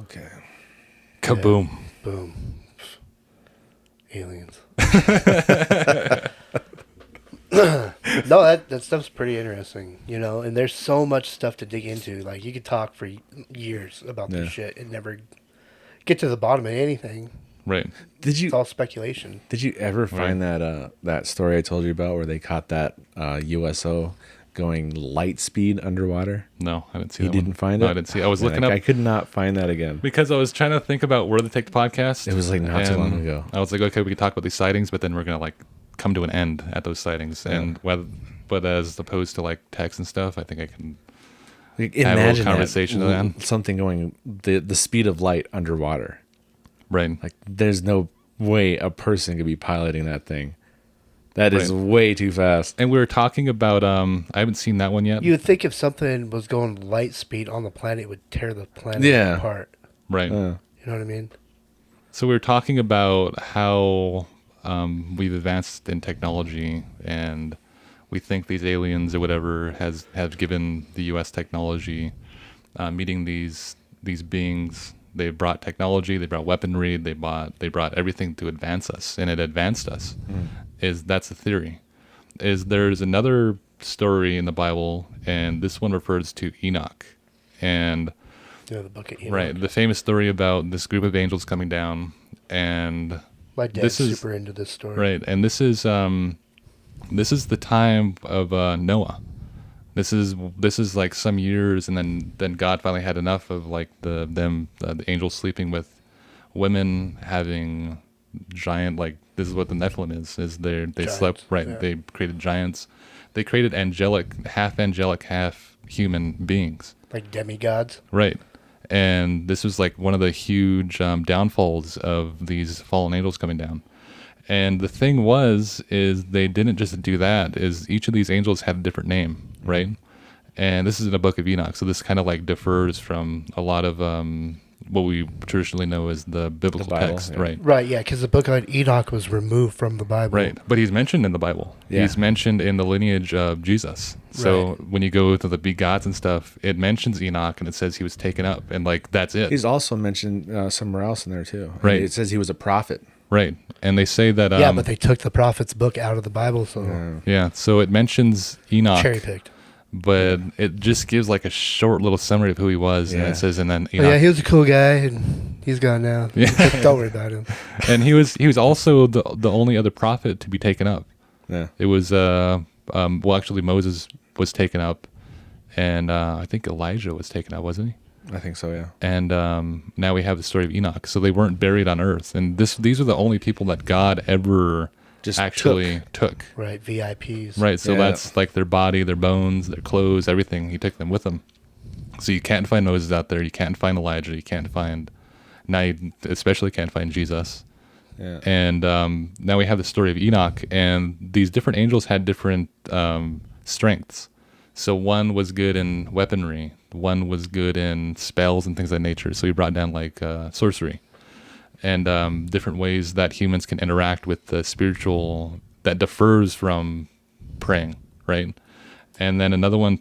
Okay. Kaboom. Yeah. Boom. Aliens. No, that stuff's pretty interesting, and there's so much stuff to dig into. Like, you could talk for years about this shit and never get to the bottom of anything. Right. It's all speculation. Did you ever find that story I told you about where they caught that USO going light speed underwater? No, I didn't see that. You didn't find it? No, I didn't see it. I was looking up. I could not find that again. Because I was trying to think about where to take the podcast. It was like not too long ago. I was like, okay, we can talk about these sightings, but then we're going to like come to an end at those sightings. Yeah. And but as opposed to like text and stuff, I think I can have a little conversation to that. Something going the speed of light underwater. Right. Like there's no way a person could be piloting that thing. That is way too fast. And we were talking about I haven't seen that one yet. You would think if something was going light speed on the planet, it would tear the planet apart. Right. You know what I mean? So we were talking about how we've advanced in technology, and we think these aliens or whatever have given the U.S. technology, meeting these beings, They brought technology, they brought weaponry, they brought everything to advance us, and it advanced us. That's the theory. There's another story in the Bible, and this one refers to Enoch. And the book of Enoch. Right, the famous story about this group of angels coming down, and my dad's super into this story. Right, and this is the time of Noah. This is like some years, and then God finally had enough of like the angels sleeping with women, having giant, like, this is what the Nephilim is they giants, slept, right? Yeah. They created giants. They created half angelic, half human beings, like demigods. Right. And this was like one of the huge downfalls of these fallen angels coming down. And the thing is they didn't just do that. Is each of these angels had a different name, right? And this is in the book of Enoch, so this kind of like differs from a lot of what we traditionally know as the biblical text, yeah. Right? Right, yeah, because the book of Enoch was removed from the Bible. Right, but he's mentioned in the Bible. Yeah. He's mentioned in the lineage of Jesus. So when you go to the begots and stuff, it mentions Enoch, and it says he was taken up, and like that's it. He's also mentioned somewhere else in there too. Right, it says he was a prophet. Right, and they say that. Yeah, but they took the prophet's book out of the Bible, so yeah. So it mentions Enoch, cherry picked, but it just gives like a short little summary of who he was, and it says, and then Enoch. Yeah, he was a cool guy, and he's gone now. Yeah. Don't worry about him. And he was also the only other prophet to be taken up. Yeah, it was actually Moses was taken up, and I think Elijah was taken up, wasn't he? I think so, yeah. And now we have the story of Enoch. So they weren't buried on earth. And these are the only people that God ever just actually took. Right, VIPs. Right, so that's like their body, their bones, their clothes, everything. He took them with him. So you can't find Moses out there. You can't find Elijah. You can't find, now you especially can't find Jesus. Yeah. And now we have the story of Enoch. And these different angels had different strengths. So one was good in weaponry. One was good in spells and things of that nature. So he brought down like sorcery and different ways that humans can interact with the spiritual that differs from praying, right? And then another one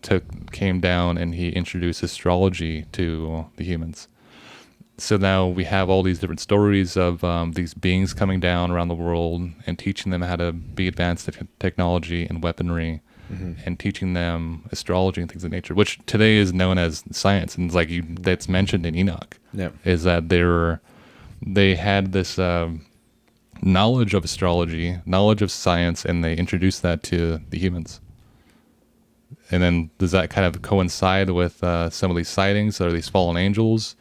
came down and he introduced astrology to the humans. So now we have all these different stories of these beings coming down around the world and teaching them how to be advanced technology and weaponry. Mm-hmm. And teaching them astrology and things of nature, which today is known as science, and it's like that's mentioned in Enoch. Yeah, is that they had this knowledge of astrology, knowledge of science, and they introduced that to the humans. And then does that kind of coincide with some of these sightings? Are these fallen angels,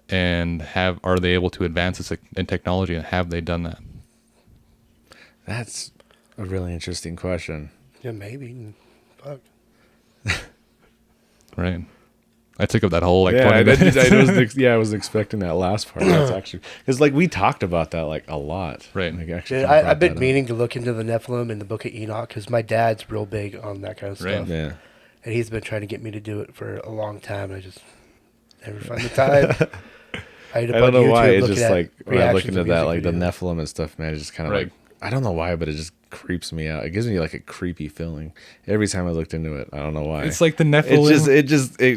and are they able to advance this in technology, and have they done that? That's a really interesting question. Yeah, maybe. Fuck. Right. I took up that whole 20 minutes. I was expecting that last part. That's actually because like we talked about that like a lot. Right. Like, actually, I've been meaning to look into the Nephilim in the book of Enoch because my dad's real big on that kind of stuff. Right. Yeah. And he's been trying to get me to do it for a long time. And I just never find the time. I don't know why. It's just like when I look into that, like videos. The Nephilim and stuff, man, it's just kind of like, I don't know why, but it just creeps me out. It gives me like a creepy feeling every time I looked into it. I don't know why. It's like the Nephilim. It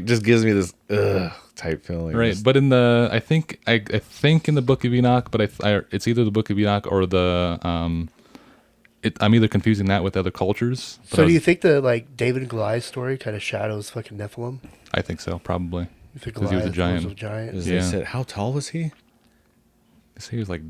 just gives me this type feeling. Right, but in the I think in the Book of Enoch, but it's either the Book of Enoch or the I'm either confusing that with other cultures. So do you think the like David and Goliath story kind of shadows fucking Nephilim? I think so, probably. Because he was a giant. They said, how tall was he? They say he was like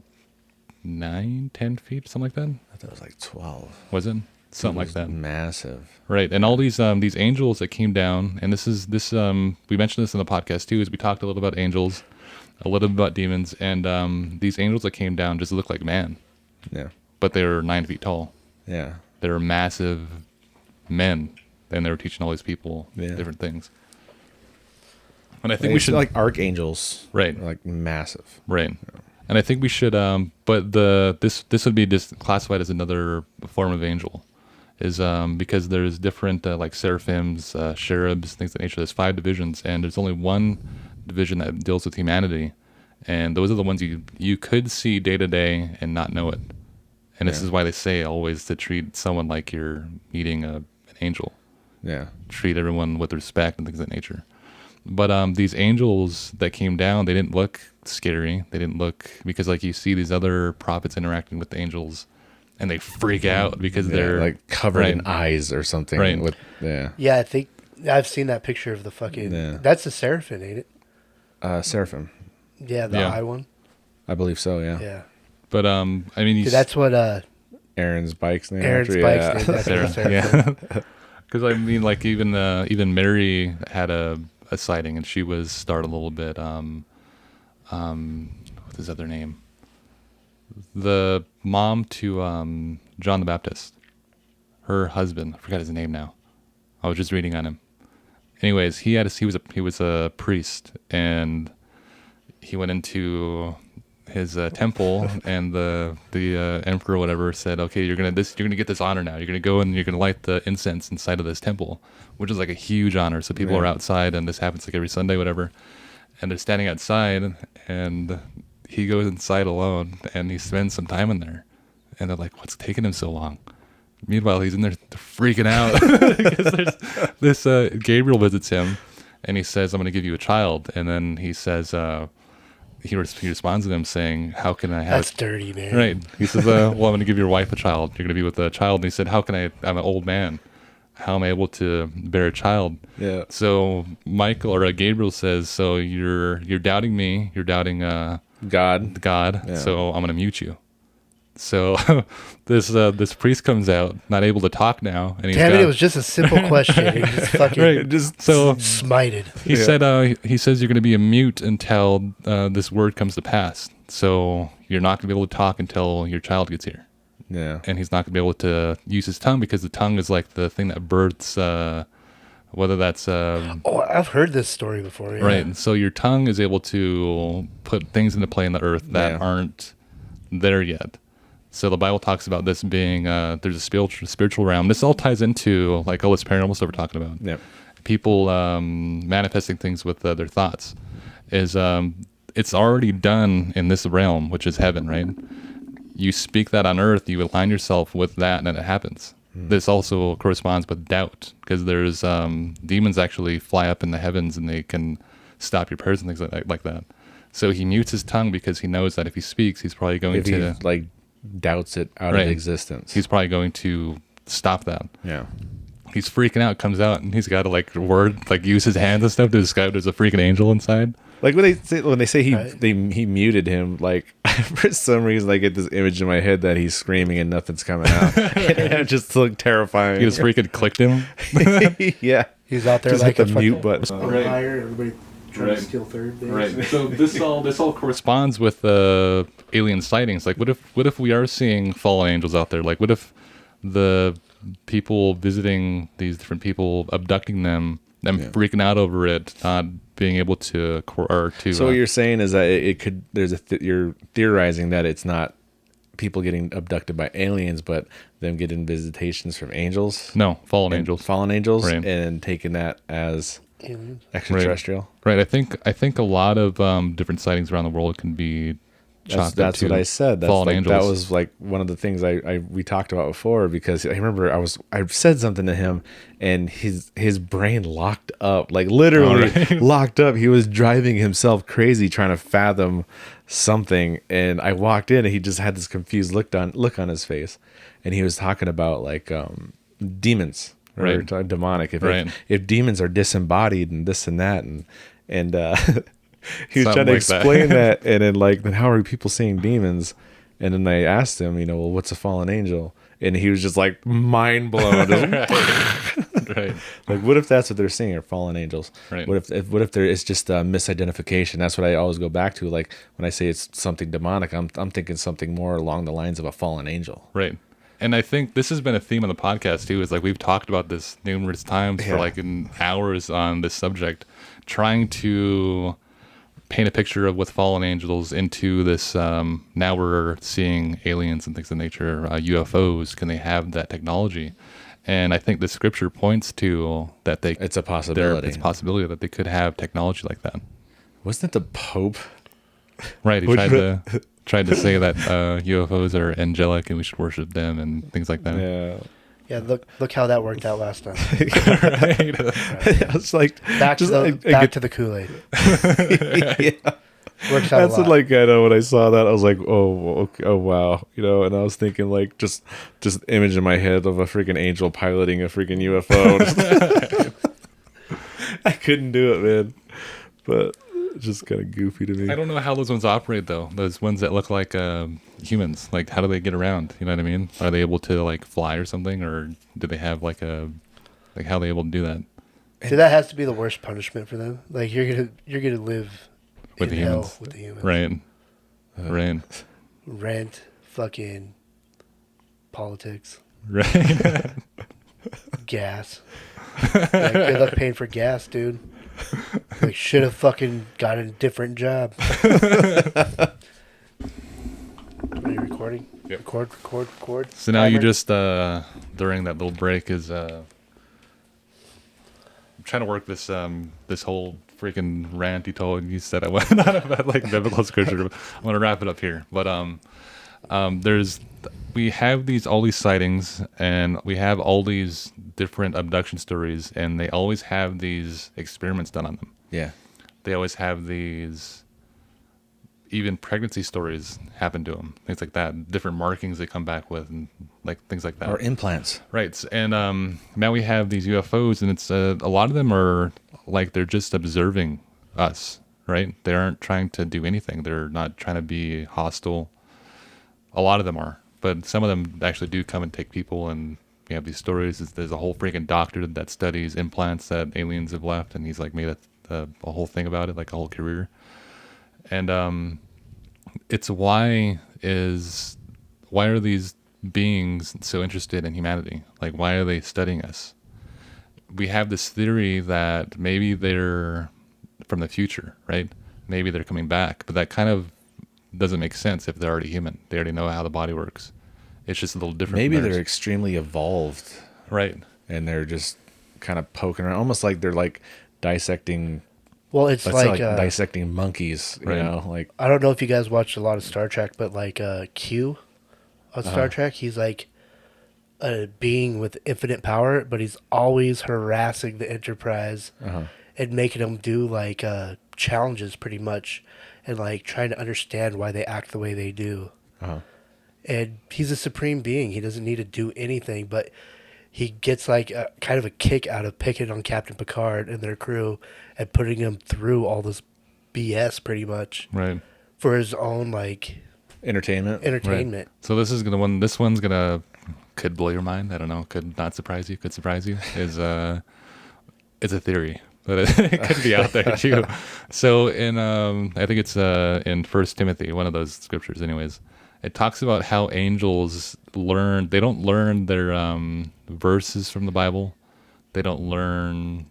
9-10 feet, something like that. I thought it was like 12. Was it? Something like that. Massive. Right. And all these angels that came down, and this we mentioned this in the podcast too, is we talked a little about angels, a little bit about demons, and these angels that came down just look like man. Yeah. But they were 9 feet tall. Yeah. They were massive men, and they were teaching all these people different things. And I think we should like archangels. Right. Like massive. Right. Yeah. And I think we should, but this would be just classified as another form of angel, is because there's different like seraphims, cherubs, things of that nature. There's 5 divisions, and there's only one division that deals with humanity, and those are the ones you could see day to day and not know it. And this is why they say always to treat someone like you're meeting an angel. Yeah. Treat everyone with respect and things of that nature. But these angels that came down, they didn't look scary. They didn't look, because like you see these other prophets interacting with the angels, and they freak out because they're like covered in eyes or something. Right. Yeah, I think I've seen that picture of the fucking. Yeah. That's the seraphim, ain't it? Seraphim. Yeah, the eye one. I believe so. Yeah. Yeah. But I mean, that's what Aaron's bike's name. Aaron's bike's name. Seraphim. Yeah. Because I mean, like even Mary had a sighting, and she was startled a little bit. What's his other name? The mom to John the Baptist, her husband. I forgot his name now. I was just reading on him. Anyways, he was a priest, and he went into his temple, and the emperor or whatever said, okay, you're gonna get this honor now. You're gonna go and you're gonna light the incense inside of this temple, which is like a huge honor. So people are outside, and this happens like every Sunday, whatever. And they're standing outside, and he goes inside alone, and he spends some time in there, and they're like, what's taking him so long? Meanwhile, he's in there freaking out because there's this Gabriel visits him, and he says, I'm going to give you a child. And then he says, he responds to them saying, how can I have... That's dirty, man. Right. He says, well, I'm going to give your wife a child. You're going to be with a child. And he said, I'm an old man. How am I able to bear a child? Yeah. So Michael or Gabriel says, so you're doubting me. You're doubting God. Yeah. So I'm going to mute you. So this priest comes out, not able to talk now, and it was just a simple question. He just fucking smited. He says you're going to be a mute until this word comes to pass. So you're not going to be able to talk until your child gets here. Yeah, and he's not going to be able to use his tongue, because the tongue is like the thing that births. Whether that's I've heard this story before. Yeah. Right, and so your tongue is able to put things into play in the earth that aren't there yet. So the Bible talks about this being there's a spiritual realm. This all ties into like all this paranormal stuff we're talking about. Yep. People manifesting things with their thoughts. Is it's already done in this realm, which is heaven, right? You speak that on earth, you align yourself with that, and then it happens. This also corresponds with doubt, because there's demons actually fly up in the heavens, and they can stop your prayers and things like that. So he mutes his tongue because he knows that if he speaks, he's probably going to doubts it out of existence. He's probably going to stop that. Yeah. He's freaking out, comes out, and he's got to use his hands and stuff to describe there's a freaking angel inside. Like when they say he muted him, like for some reason I get this image in my head that he's screaming and nothing's coming out. And it just looked terrifying. He just freaking clicked him. Yeah. He's out there just like hit the mute button. Higher, everybody trying to steal third base. Right. So this all corresponds with alien sightings. Like what if we are seeing fallen angels out there? Like what if the people visiting these different people, abducting them freaking out over it, not being able to So what you're saying is that it could. You're theorizing that it's not people getting abducted by aliens, but them getting visitations from angels. No, fallen angels, right. And taking that as extraterrestrial. Right. I think a lot of different sightings around the world can be. That's what I said. That was like one of the things we talked about before, because I remember I said something to him, and his brain locked up, like literally locked up. He was driving himself crazy trying to fathom something, and I walked in and he just had this confused look on his face, and he was talking about like demons, or demonic. If demons are disembodied and this and that, and he was trying to explain that, and then how are people seeing demons? And then I asked him, well, what's a fallen angel? And he was just like mind blown. Right. Like, what if that's what they're seeing, are fallen angels? Right. What if there is just a misidentification? That's what I always go back to. Like when I say it's something demonic, I'm thinking something more along the lines of a fallen angel. Right. And I think this has been a theme on the podcast too. Is like we've talked about this numerous times for like in hours on this subject, trying to paint a picture of with fallen angels into this. Now we're seeing aliens and things of nature, UFOs. Can they have that technology? And I think the scripture points to that it's a possibility. It's a possibility that they could have technology like that. Wasn't it the Pope? Right. He tried to say that UFOs are angelic and we should worship them and things like that. Yeah. Yeah, look how that worked out last time. Right. I was like, back to the Kool-Aid. Yeah. Works out That's a lot. like, I know when I saw that, I was like, oh, okay, oh wow, and I was thinking like just image in my head of a freaking angel piloting a freaking UFO. I couldn't do it, man. But it's just kind of goofy to me. I don't know how those ones operate though. Those ones that look like humans, like how do they get around? You know what I mean? Are they able to like fly or something, or do they have like how are they able to do that? Dude, that has to be the worst punishment for them. Like you're gonna live With in the hell humans. with the humans. Right. Right. Rent, fucking politics, Right. gas. Like, good luck paying for gas, dude. Like, should have fucking got a different job. Are you recording? Yep. Record. So now you Timer? just during that little break is trying to work this this whole freaking rant you said I went on about like biblical scripture. I'm gonna wrap it up here, but we have all these sightings, and we have all these different abduction stories, and they always have these experiments done on them. Yeah. They always have these, even pregnancy stories happen to them, things like that, different markings they come back with, and like things like that. Or implants. Right. And now we have these UFOs, and it's a lot of them are like they're just observing us, right? They aren't trying to do anything. They're not trying to be hostile. A lot of them are, but some of them actually do come and take people, and we have these stories. There's a whole freaking doctor that studies implants that aliens have left, and he's like made a whole thing about it, like a whole career. And it's why are these beings so interested in humanity? Like, why are they studying us? We have this theory that maybe they're from the future, right? Maybe they're coming back, but that kind of doesn't make sense if they're already human. They already know how the body works. It's just a little different. Maybe they're extremely evolved, right? And they're just kind of poking around, almost like they're like dissecting. Well, it's like dissecting monkeys, right. Like, I don't know if you guys watched a lot of Star Trek, but like Q on Star Trek, he's like a being with infinite power, but he's always harassing the Enterprise and making them do like challenges pretty much, and like trying to understand why they act the way they do. And he's a supreme being. He doesn't need to do anything, but he gets like a kind of a kick out of picking on Captain Picard and their crew and putting them through all this BS pretty much, right, for his own like entertainment. Right. So this one's gonna could blow your mind. I don't know, could not surprise you, could surprise you. It's a theory, but it could be out there too. So in I think it's in 1 Timothy, one of those scriptures anyways, it talks about how angels they don't learn their verses from the Bible. They don't learn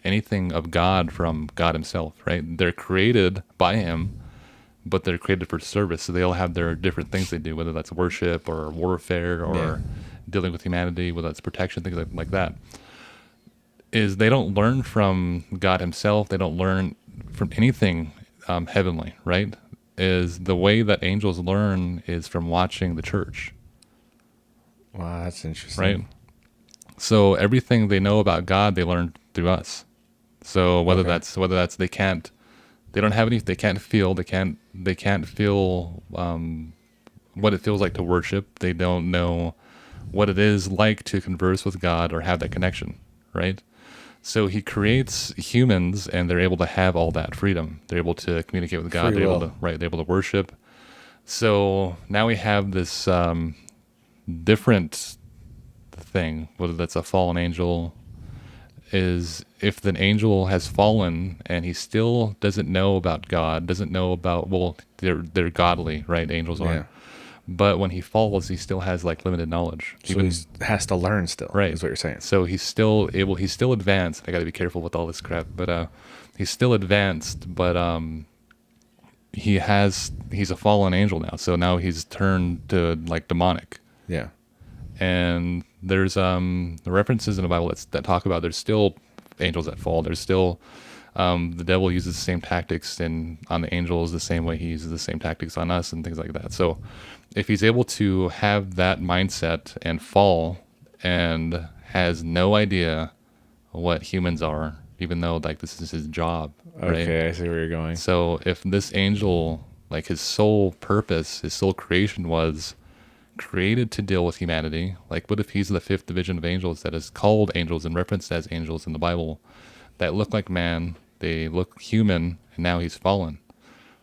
anything of God from God himself, right? They're created by him, but they're created for service. So they all have their different things they do, whether that's worship or warfare or dealing with humanity, whether that's protection, things like that. Is they don't learn from God himself. They don't learn from anything heavenly, right? Is the way that angels learn is from watching the church. Wow, that's interesting. Right? So everything they know about God, they learn through us. So whether that's they can't feel what it feels like to worship. They don't know what it is like to converse with God or have that connection, right? So he creates humans, and they're able to have all that freedom. They're able to communicate with God. They're able to worship. So now we have this different thing, whether that's a fallen angel, is if an angel has fallen and he still doesn't know about God, doesn't know about, they're godly, right? Angels are. But when he falls, he still has like limited knowledge. So he has to learn still, right? Is what you're saying. So he's still advanced. I got to be careful with all this crap, but he's still advanced. But he's a fallen angel now. So now he's turned to like demonic. Yeah. And there's the references in the Bible that talk about there's still angels that fall. There's still the devil uses the same tactics on the angels the same way he uses the same tactics on us and things like that. So if he's able to have that mindset and fall and has no idea what humans are, even though like this is his job. Right? Okay, I see where you're going. So if this angel, like his sole purpose, his sole creation was created to deal with humanity, like what if he's the fifth division of angels that is called angels and referenced as angels in the Bible that look like man, they look human, and now he's fallen.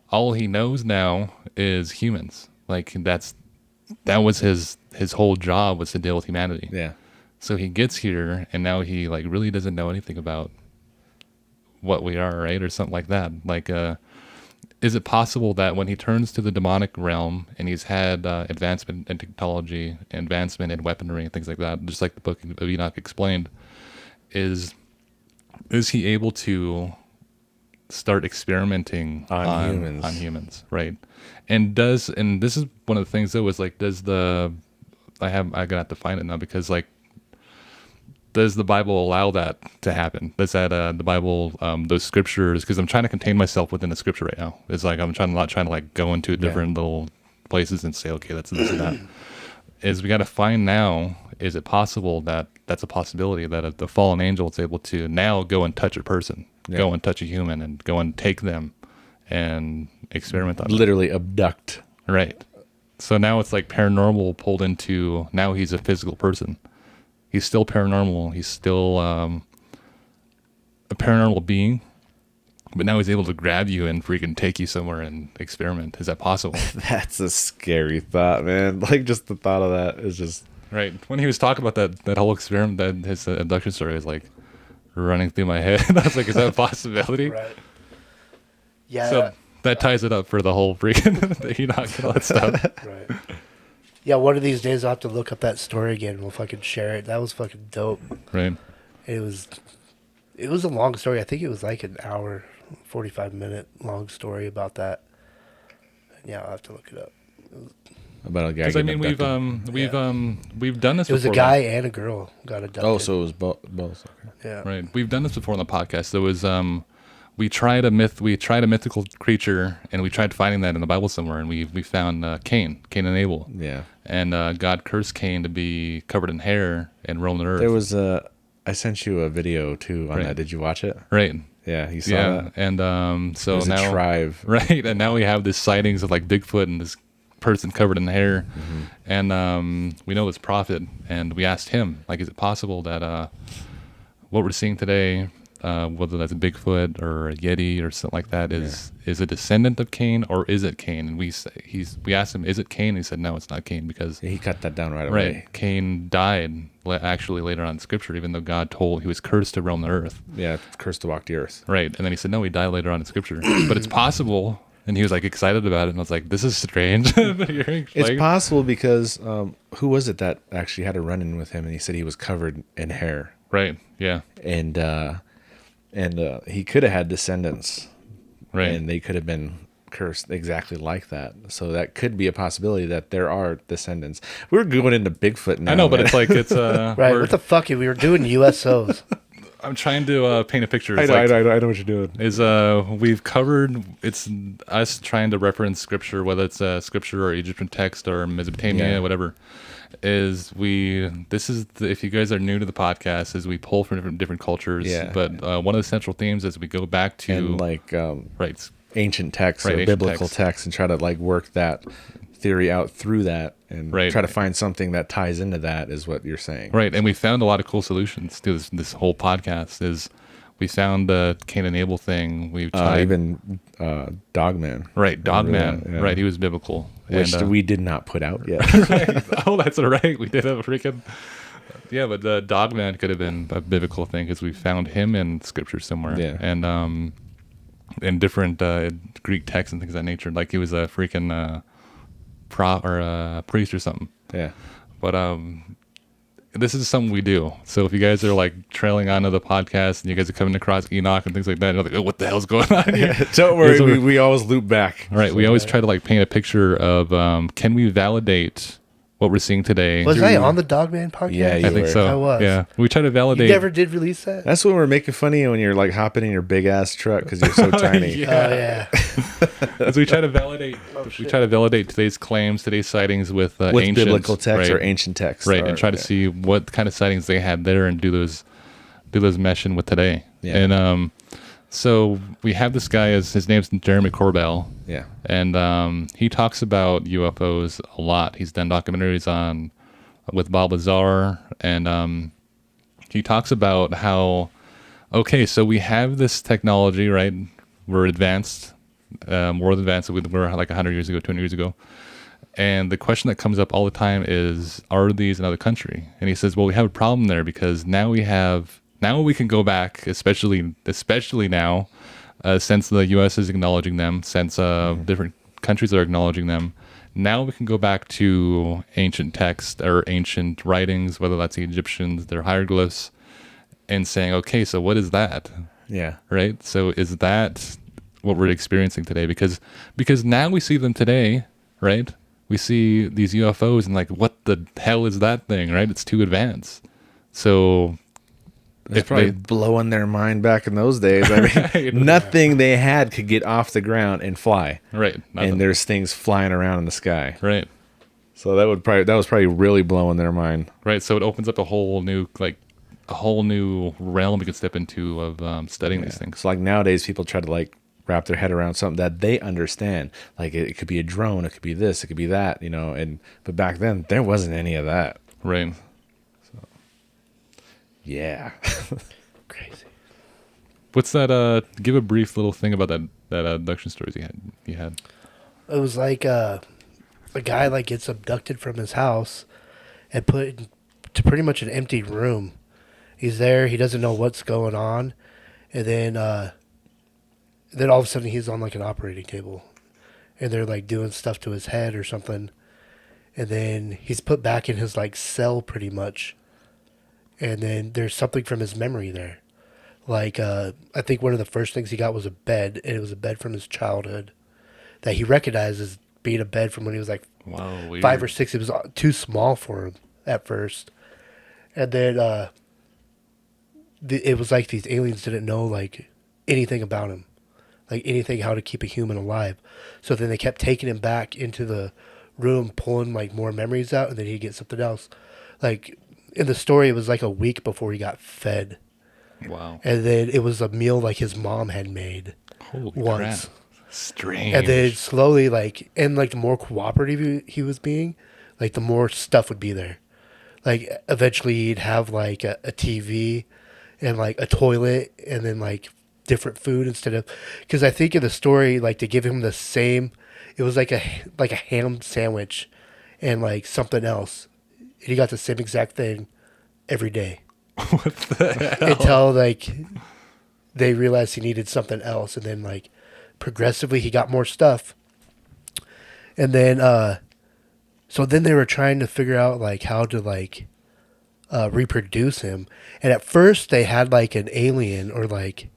All he knows now is humans. Like that was his whole job, was to deal with humanity. Yeah. So he gets here and now he like really doesn't know anything about what we are, right? Or something like that. Like, is it possible that when he turns to the demonic realm and he's had advancement in technology, advancement in weaponry and things like that, just like the book of Enoch explained, is he able to start experimenting on humans, right? And this is one of the things though, is like, I'm gonna have to find it now, because like, does the Bible allow that to happen? Does that the Bible, those scriptures? Because I'm trying to contain myself within the scripture right now. It's like I'm not trying to like go into different little places and say, okay, that's this and that. Is we got to find now. Is it possible that that's a possibility that the fallen angel is able to now go and touch a person, go and touch a human, and go and take them and experiment on them? Literally abduct. Right. So now it's like paranormal pulled into. Now he's a physical person. He's still paranormal. He's still a paranormal being, but now he's able to grab you and freaking take you somewhere and experiment. Is that possible? That's a scary thought, man. Like just the thought of that is just right. When he was talking about that whole experiment, that his abduction story was like running through my head. I was like, is that a possibility? Right. Yeah. So that ties it up for the whole freaking the Enoch and all that stuff. Right. Yeah, one of these days I'll have to look up that story again. We'll fucking share it. That was fucking dope. Right. It was a long story. I think it was like an hour, 45-minute long story about that. Yeah, I'll have to look it up. about a guy. Because I mean, we've done this. It was before, a guy and a girl got abducted. Oh, so it was both. Okay. Yeah. Right. We've done this before on the podcast. There was we tried a mythical creature, and we tried finding that in the Bible somewhere, and we found Cain and Abel. Yeah. And God cursed Cain to be covered in hair and roam the earth. There was I sent you a video too on that. Did you watch it? Right. Yeah, you saw that. And so now a tribe. Right, and now we have this sightings of like Bigfoot and this person covered in hair, and we know this prophet, and we asked him, like, is it possible that what we're seeing today, whether that's a Bigfoot or a Yeti or something like that, is a descendant of Cain, or is it Cain? And we asked him, is it Cain? And he said, no, it's not Cain, because he cut that down right away. Right, Cain died actually later on in Scripture, even though God told he was cursed to roam the earth. Yeah, cursed to walk the earth. Right, and then he said, no, he died later on in Scripture, but it's possible. And he was like excited about it, and I was like, "This is strange." It's possible because who was it that actually had a run-in with him, and he said he was covered in hair. Right. Yeah. And he could have had descendants. Right. And they could have been cursed exactly like that. So that could be a possibility that there are descendants. We're going into Bigfoot now. I know, but it's like it's right. What the fuck? We were doing USOs. I'm trying to paint a picture. I know what you're doing. Is we've covered, it's us trying to reference scripture, whether it's scripture or Egyptian text or Mesopotamia, whatever. If you guys are new to the podcast, is we pull from different cultures. Yeah. But one of the central themes is we go back to ancient texts or biblical texts and try to like work that theory out through that and try to find something that ties into that, is what you're saying. Right. And we found a lot of cool solutions to this whole podcast. Is we found the Cain and Abel thing. We've tried even Dogman. Right. Dogman. Yeah. Right. He was biblical. Which we did not put out yet. Right. Oh, that's right. We did have a freaking... Yeah, but the Dogman could have been a biblical thing because we found him in scripture somewhere. Yeah. And in different Greek texts and things of that nature. Like he was a freaking... priest or something. Yeah. But this is something we do. So if you guys are like trailing onto the podcast and you guys are coming across Enoch and things like that, you're like, oh, what the hell's going on here? Don't worry, we always loop back. Right. We always try to like paint a picture of can we validate what we're seeing today? Was I on the Dogman podcast? Yeah, I think so. I was. Yeah. We try to validate. You never did release that? That's when we're making fun of you when you're like hopping in your big ass truck because you're so tiny. Yeah. As we try to validate, today's claims, today's sightings with ancient biblical texts or ancient texts, right? And try to see what kind of sightings they had there and do those mesh in with today. Yeah. And so we have this guy, his name's Jeremy Corbell. Yeah. And he talks about UFOs a lot. He's done documentaries with Bob Lazar, and he talks about how, okay, so we have this technology, right? We're advanced, more advanced than we were like 100 years ago, 200 years ago. And the question that comes up all the time is, are these another country? And he says, well, we have a problem there because now we can go back, especially now, since the U.S. is acknowledging them, since different countries are acknowledging them. Now we can go back to ancient text or ancient writings, whether that's the Egyptians, their hieroglyphs, and saying, okay, so what is that? Yeah. Right? So is that what we're experiencing today? Because now we see them today, right? We see these UFOs and like, what the hell is that thing, right? It's too advanced. So it's probably blowing their mind back in those days. I mean, nothing they had could get off the ground and fly. Right. Nothing. And there's things flying around in the sky. Right. So that was probably really blowing their mind. Right. So it opens up a whole new realm we could step into of studying these things. So like nowadays people try to like wrap their head around something that they understand. Like it could be a drone, it could be this, it could be that, but back then there wasn't any of that. Right. So yeah. Crazy. What's that give a brief little thing about that abduction stories you had. It was like a guy like gets abducted from his house and put to pretty much an empty room. He's there, he doesn't know what's going on, and then all of a sudden he's on like an operating table and they're like doing stuff to his head or something. And then he's put back in his like cell pretty much. And then there's something from his memory there. Like, I think one of the first things he got was a bed, and it was a bed from his childhood that he recognized as being a bed from when he was like 5 or 6. It was too small for him at first. And then it was like these aliens didn't know like anything about him. Like anything, how to keep a human alive. So then they kept taking him back into the room, pulling like more memories out, and then he'd get something else. Like in the story, it was like a week before he got fed. Wow. And then it was a meal like his mom had made. Holy once. crap. Strange. And then slowly, like, and like the more cooperative he was being, like the more stuff would be there. Like eventually he'd have like a TV and like a toilet and then like different food instead of, because I think in the story, like they give him the same, it was like a ham sandwich and like something else. And he got the same exact thing every day. What the hell? Until like they realized he needed something else, and then like progressively he got more stuff. And then so then they were trying to figure out like how to like reproduce him. And at first they had like an alien or like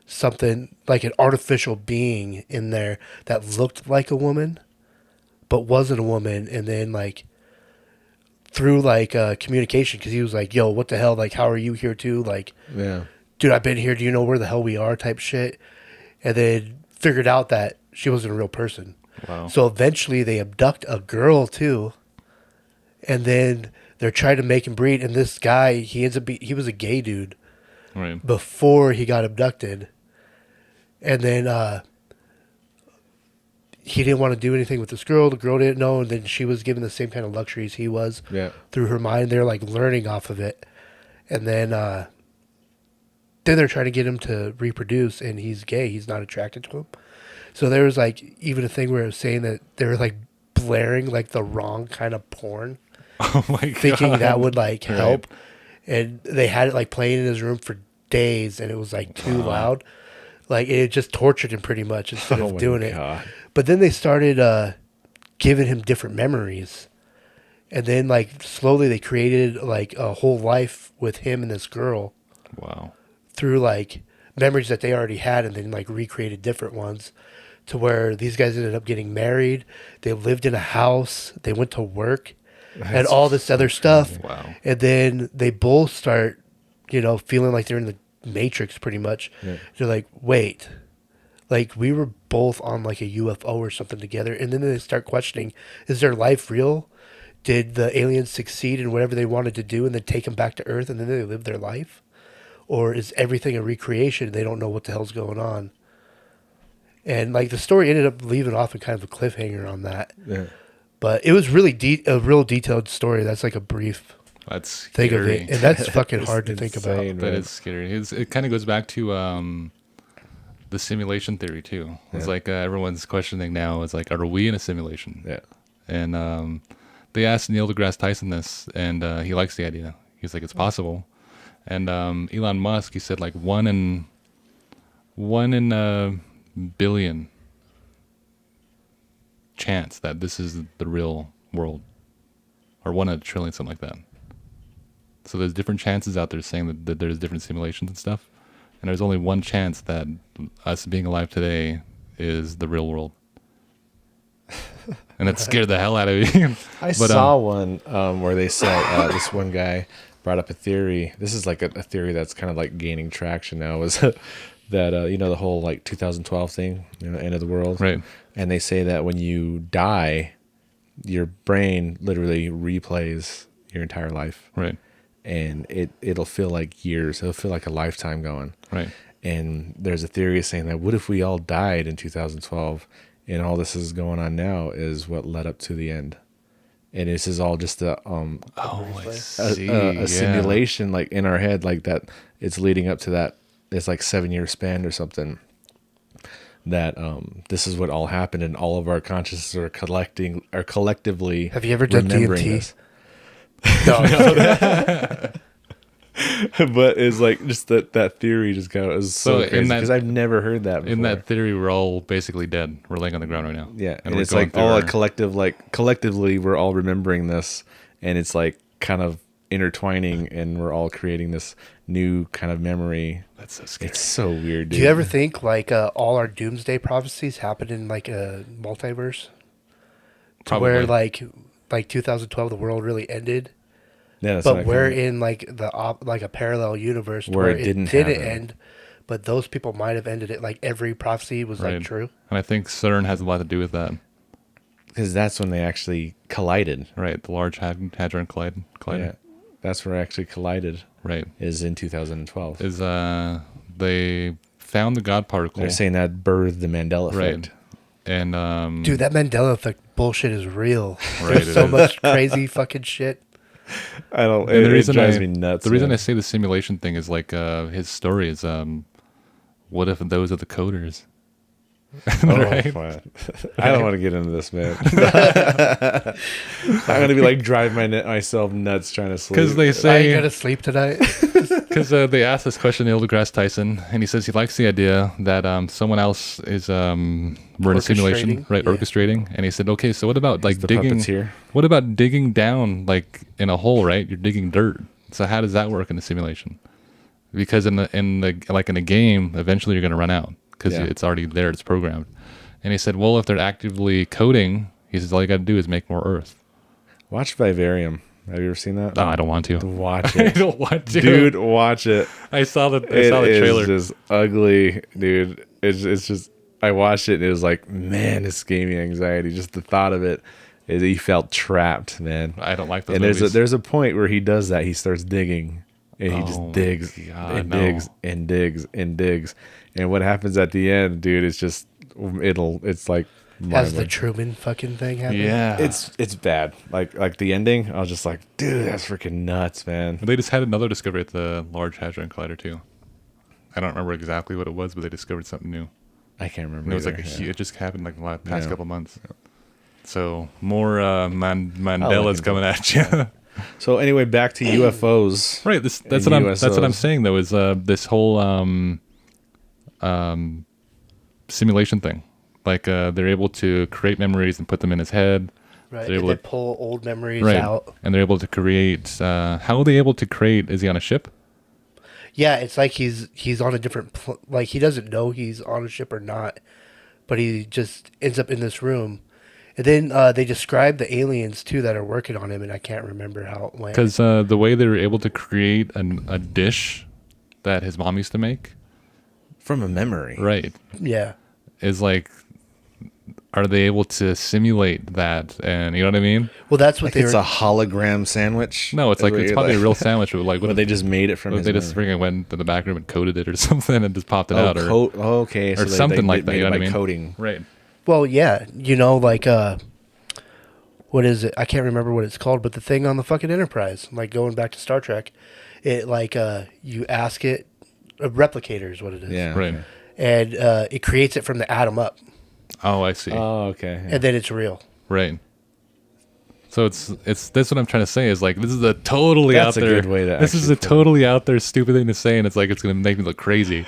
something like an artificial being in there that looked like a woman but wasn't a woman. And then like through like communication, because he was like, yo, what the hell, like how are you here too, like, yeah, dude, I've been here, do you know where the hell we are, type shit. And then figured out that she wasn't a real person. Wow. So eventually they abduct a girl too, and then they're trying to make him breed. And this guy, he was a gay dude, right, before he got abducted. And then he didn't want to do anything with this girl. The girl didn't know, and then she was given the same kind of luxuries he was through her mind. They're like learning off of it. And then they're trying to get him to reproduce, and he's gay. He's not attracted to him. So there was like even a thing where it was saying that they were like blaring like the wrong kind of porn. Oh my god. Thinking that would like help. Right. And they had it like playing in his room for days, and it was like too loud. Like it just tortured him pretty much instead of doing it. But then they started giving him different memories. And then like slowly they created like a whole life with him and this girl. Wow. Through like memories that they already had, and then like recreated different ones, to where these guys ended up getting married. They lived in a house. They went to work and all this other stuff. Wow. And then they both start, feeling like they're in the Matrix pretty much. Yeah. They're like, wait, like we were both on like a UFO or something together. And then they start questioning, is their life real? Did the aliens succeed in whatever they wanted to do and then take them back to Earth and then they live their life? or is everything a recreation? They don't know what the hell's going on. And like the story ended up leaving off in kind of a cliffhanger on that. Yeah. But it was really a real detailed story. That's like a brief That's thing of scary. it, and that's fucking hard to think about. insane, That man. is scary. It kind of goes back to the simulation theory too. It's like everyone's questioning now. It's like, are we in a simulation? Yeah. And they asked Neil deGrasse Tyson this, and he likes the idea. He's like, it's possible. And Elon Musk, he said like one in a billion chance that this is the real world, or 1 in a trillion, something like that. So there's different chances out there saying that there's different simulations and stuff, and there's only one chance that us being alive today is the real world. And that scared the hell out of me. I saw one where they said this one guy brought up a theory. This is like a theory that's kind of like gaining traction now. Was that you know, the whole like 2012 thing, you know, end of the world, Right. And they say that when you die, your brain literally replays your entire life, Right. and it'll feel like years. It'll feel like a lifetime going. Right. And there's a theory saying that what if we all died in 2012, and all this is going on now is what led up to the end, and this is all just a simulation, like in our head, like that. It's leading up to that. It's like 7-year span or something. That this is what all happened, and all of our consciousness are collectively. Have you ever done remembering DMT? this. No. But it's like just that theory just kind of is so So in crazy that- because I've never heard that before. In that theory, we're all basically dead. We're laying on the ground right now. Yeah, and we're it's going like through all our- a collective, like collectively, we're all remembering this, and it's like kind of intertwining, and we're all creating this new kind of memory. That's so scary. It's so weird, dude. Do you ever think like all our doomsday prophecies happened in like a multiverse? Probably. Where like 2012 the world really ended, Yeah, that's but what I we're kinda- in like like a parallel universe Where where it it didn't didn't happen. end, but those people might have ended it. Like every prophecy was Right. like true. And I think CERN has a lot to do with that. because that's when they actually collided. Right. The Large Hadron Collider. Yeah, that's where it actually collided. Right. Is in 2012. Is they found the God particle. They're saying that birthed the Mandela Right. effect. And Dude, that Mandela effect bullshit is real. Right, There's it so is. much crazy fucking shit. I don't. And It, it drives me nuts. The reason man. I say the simulation thing is like his story is what if those are the coders? Right? Fine. I don't want to get into this, man. I'm gonna be like drive myself nuts trying to sleep. Because they I say ain't gonna sleep tonight. because they asked this question to Neil deGrasse Tyson, and he says he likes the idea that someone else is we're in a simulation, Orchestrating? right? Yeah. Orchestrating. And he said, okay, so what about like the digging? puppeteer. What about digging down like in a hole, right? You're digging dirt. So how does that work in a simulation? Because in a game, eventually you're going to run out because Yeah. it's already there, it's programmed. And he said, well, if they're actively coding, he says all you got to do is make more Earth. Watch Vivarium. Have you ever seen that? No, I don't want to. Watch I it, don't want to, dude. Watch it. I saw the It trailer. is just ugly, dude. It's just. I watched it and it was like, man, this gave me anxiety. Just the thought of it, he felt trapped, man. I don't like those And movies. there's a point where he does that. He starts digging, and he Oh just my digs God, and no. digs and digs and digs. And what happens at the end, dude? It's just it's like Has the mind-blowing. Truman fucking thing happened? Yeah. It's bad. Like the ending, I was just like, dude, that's freaking nuts, man. They just had another discovery at the Large Hadron Collider too. I don't remember exactly what it was, but they discovered something new. I can't remember. And it was like either, it just happened like the past Yeah. couple months. So more Mandela's I'll look coming at you. So anyway, back to UFOs. Right. That's And what I'm USOs. saying though, is this whole simulation thing. Like they're able to create memories and put them in his head. Right. They're And able they to- pull old memories Right. out. And they're able to create how are they able to create? Is he on a ship? Yeah, it's like he's on a different like he doesn't know he's on a ship or not, but he just ends up in this room. And then they describe the aliens too that are working on him, and I can't remember how it went. Because the way they were able to create a dish that his mom used to make, From a memory. right, Yeah, is like are they able to simulate that? And you know what I mean? Well, that's what Like it's a hologram sandwich. No, it's like it's probably a real sandwich. But like, but they just made it from. They just freaking went to the back room and coded it or something and just popped it out, or okay, or something like that. You know what I mean? Coding, right? Well, yeah, like what is it? I can't remember what it's called, but the thing on the fucking Enterprise, like going back to Star Trek, it like you ask it, a replicator is what it is. Yeah, right. And it creates it from the atom up. Oh, I see. Oh, okay. Yeah. And then it's real. Right. So it's that's what I'm trying to say is like this is a totally That's out there. a good way to this is a totally out there stupid thing to say, and it's like it's gonna make me look crazy.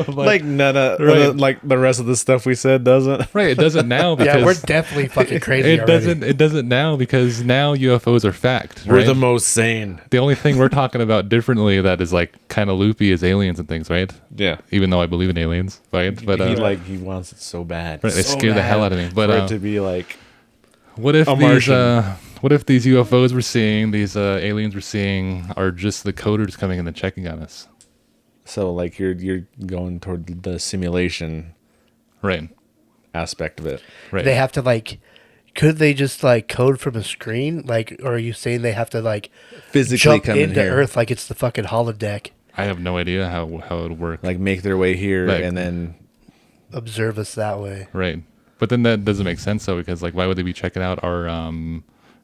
like none of like the rest of the stuff we said doesn't. Right. It doesn't now because Yeah, we're definitely fucking crazy. It doesn't now because now UFOs are fact. We're right? the most sane. The only thing we're talking about differently that is like kind of loopy is aliens and things, right? Yeah. Even though I believe in aliens, right? But he wants it so bad. Right, they scare the hell out of me. But for it to be like, what if these UFOs we're seeing, these aliens we're seeing, are just the coders coming in and checking on us? So like you're going toward the simulation, right? Aspect of it, right? They have to like. Could they just like code from a screen? Like, or are you saying they have to like physically jump come into in here. Earth like it's the fucking holodeck? I have no idea how it would work. Like make their way here like, and then observe us that way, right? But then that doesn't make sense though, because like why would they be checking out our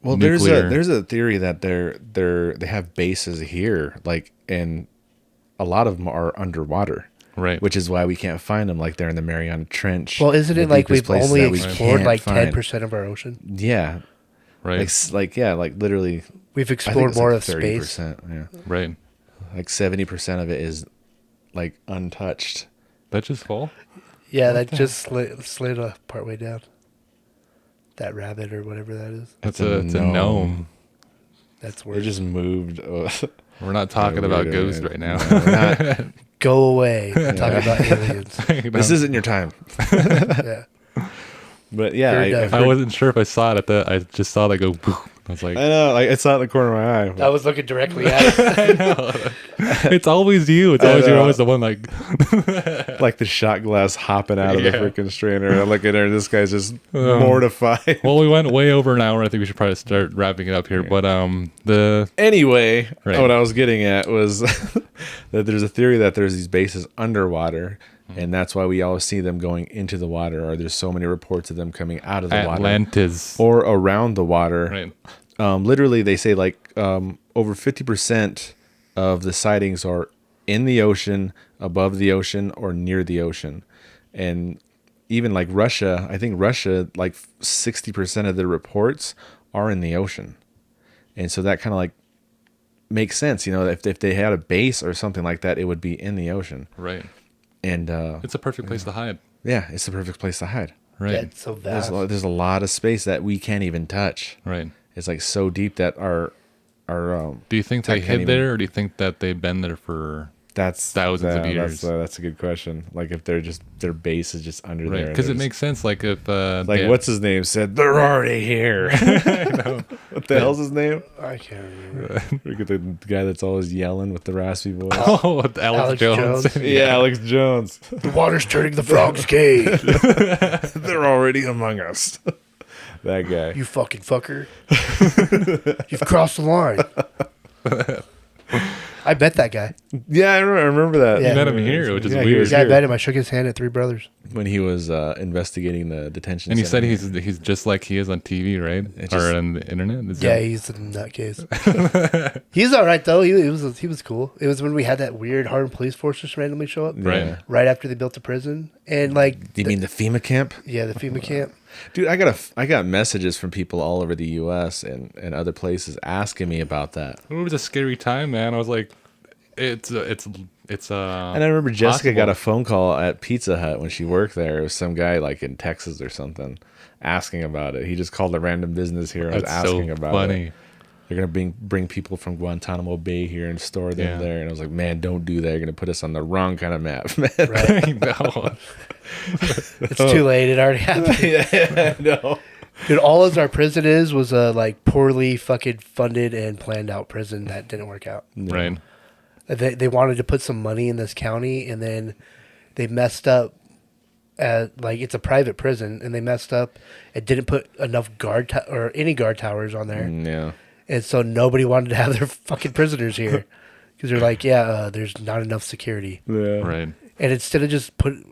well, nuclear... there's a theory that they have bases here, like, and a lot of them are underwater, right? Which is why we can't find them. Like they're in the Mariana Trench. Well, isn't it like we've only explored like 10% of our ocean? Yeah, right. Like literally, we've explored more like of 30%, space. Yeah, right. Like 70% of it is like untouched. That just fall? Yeah, that just slid partway down. That rabbit or whatever that is. It's a gnome. That's weird. It just moved. We're not talking about ghosts right now. No, go away. Talking about aliens. This isn't your time. Yeah. But yeah, I wasn't sure if I saw it I just saw that go. I was like, I know, like I saw it in the corner of my eye. I was looking directly at it. I know. It's always you. It's always you're always the one like like the shot glass hopping out of the freaking strainer. I look at her, and this guy's just mortified. Well, we went way over an hour. I think we should probably start wrapping it up here. But anyway, what I was getting at was that there's a theory that there's these bases underwater. And that's why we always see them going into the water, or there's so many reports of them coming out of the Atlantis. water. Or around the water. Right. Literally, they say like over 50% of the sightings are in the ocean, above the ocean, or near the ocean. And even like Russia, I think Russia, like 60% of the reports are in the ocean. And so that kind of like makes sense. You know, if they had a base or something like that, it would be in the ocean. Right. And it's a perfect place to hide. Yeah, it's the perfect place to hide. Right. Yeah, it's so vast. There's a lot of space that we can't even touch. Right. It's like so deep that our do you think they hid there, or do you think that they've been there for thousands of years? That's a good question. Like if they're just their base is just under there. Because it makes sense. Like if like what's his name said they're already here. I know. What the hell's his name? I can't remember. Look at the guy that's always yelling with the raspy voice. Oh, Alex Jones. Yeah, Alex Jones. The water's turning the frogs gay. They're already among us. That guy. You fucking fucker. You've crossed the line. I bet that guy. Yeah, I remember that. You met him here, which is weird. Yeah, I met him. I shook his hand at Three Brothers. When he was investigating the detention and he center. said he's just like he is on TV, right? Or on the internet? He's a nutcase. He's all right, though. He was cool. It was when we had that weird Harlem Police Force just randomly show up. Right after they built the prison. And like... Do you mean the FEMA camp? Yeah, the FEMA camp. Dude, I got messages from people all over the U.S. and other places asking me about that. It was a scary time, man. I was like, it's And I remember Jessica got a phone call at Pizza Hut when she worked there. It was some guy like in Texas or something asking about it. He just called a random business here and was asking about it. They're gonna bring people from Guantanamo Bay here and store them there. And I was like, man, don't do that. You're gonna put us on the wrong kind of map, man. Right? No. It's too late. It already happened. Yeah, no. Dude, all as our prison was a like poorly fucking funded and planned out prison that didn't work out. Right. They wanted to put some money in this county, and then they messed up like it's a private prison, and they messed up and didn't put enough or any guard towers on there. Yeah. And so nobody wanted to have their fucking prisoners here because they're like, there's not enough security. Yeah. Right. And instead of just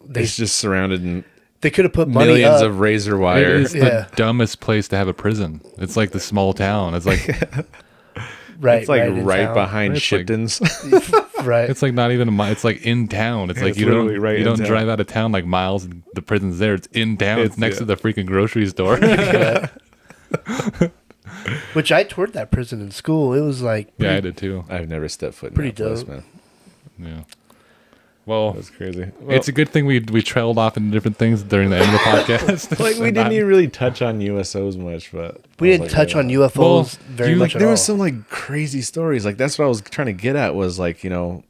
it's just surrounded in they could have put money millions up. of razor wire. It's the dumbest place to have a prison. It's like the small town. It's like Right. It's like right behind It's Shipton's. right. it's like not even it's like in town. It's like It's you don't literally right you in don't town. drive out of town like miles and the prison's there. It's in town. It's next to the freaking grocery store. Which I toured that prison in school. It was like Yeah, I did too. I've never stepped foot in Pretty that place, dope. man. Yeah. Well, That's crazy. it's a good thing we trailed off into different things during the end of the podcast. Like we didn't even really touch on USOs much, but we didn't touch on UFOs Well, very much at there all. was some like crazy stories. Like that's what I was trying to get at was like, talking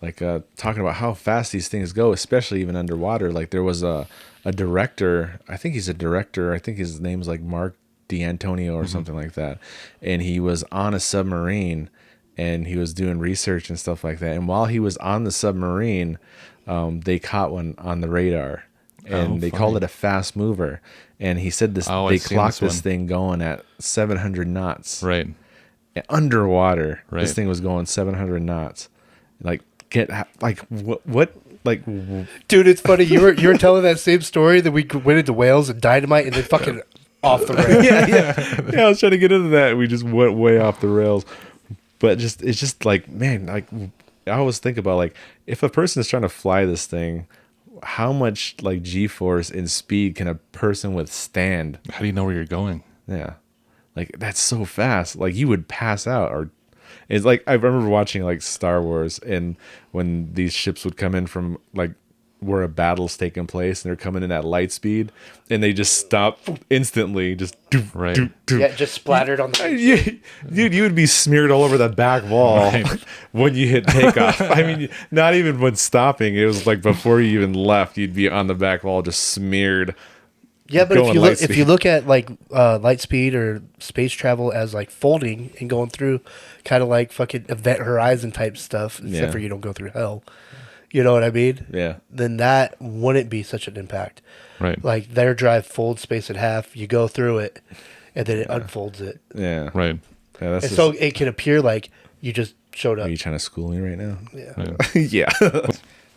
about how fast these things go, especially even underwater. Like there was a director, I think he's a director. I think his name's like Mark D'Antonio or something like that. And he was on a submarine and he was doing research and stuff like that. And while he was on the submarine, they caught one on the radar and they called it a fast mover. And he said they clocked this thing going at 700 knots. Right. Underwater. Right. This thing was going 700 knots. Like what Dude, it's funny. You were telling that same story that we went into whales and dynamite and then fucking off the rails. yeah, I was trying to get into that. We just went way off the rails. But it's just like, man, like I always think about like if a person is trying to fly this thing, how much like G-force and speed can a person withstand? How do you know where you're going? Yeah. Like that's so fast. Like you would pass out. Or it's like I remember watching like Star Wars and when these ships would come in from like where a battle's taking place and they're coming in at light speed and they just stop instantly, just Right. Yeah, just splattered on the Dude, you would be smeared all over the back wall when you hit takeoff. I mean, not even when stopping. It was like before you even left, you'd be on the back wall just smeared. Yeah, but going if you look at like light speed or space travel as like folding and going through kind of like fucking Event Horizon type stuff, except for you don't go through hell. You know what I mean? Yeah. Then that wouldn't be such an impact. Right. Like their drive folds space in half, you go through it, and then it unfolds it. Yeah. Right. Yeah, that's And so it can appear like you just showed up. Are you trying to school me right now? Yeah. Yeah.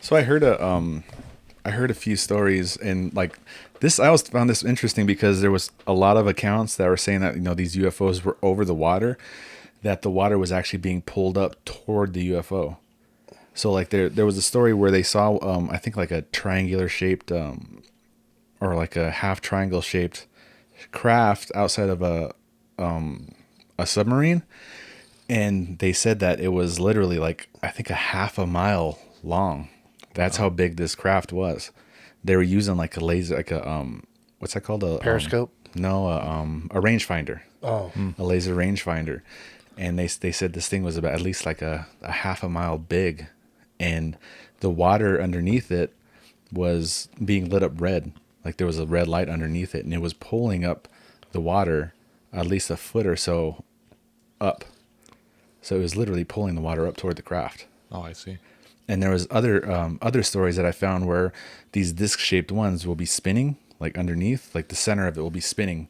So I heard a few stories and like this. I always found this interesting because there was a lot of accounts that were saying that these UFOs were over the water, that the water was actually being pulled up toward the UFO. So like there was a story where they saw I think like a triangular shaped or like a half triangle shaped craft outside of a submarine, and they said that it was literally like I think a half a mile long. That's how big this craft was. They were using like a laser, like a what's that called? A Periscope? No, a rangefinder. Oh. A laser rangefinder. And they said this thing was about at least like a half a mile big, and the water underneath it was being lit up red. Like there was a red light underneath it, and it was pulling up the water at least a foot or so up. So it was literally pulling the water up toward the craft. Oh, I see. And there was other stories that I found where these disc-shaped ones will be spinning, like underneath, like the center of it will be spinning,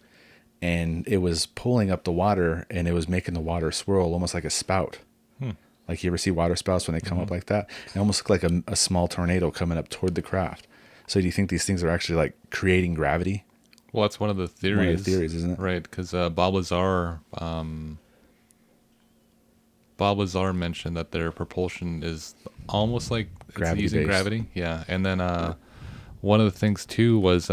and it was pulling up the water, and it was making the water swirl almost like a spout. Like you ever see water spouts when they come up like that? It almost looked like a small tornado coming up toward the craft. So do you think these things are actually like creating gravity? Well, that's one of the theories. One of the theories, isn't it? Right, because Bob Lazar mentioned that their propulsion is almost like it's using gravity. Yeah, and then one of the things too was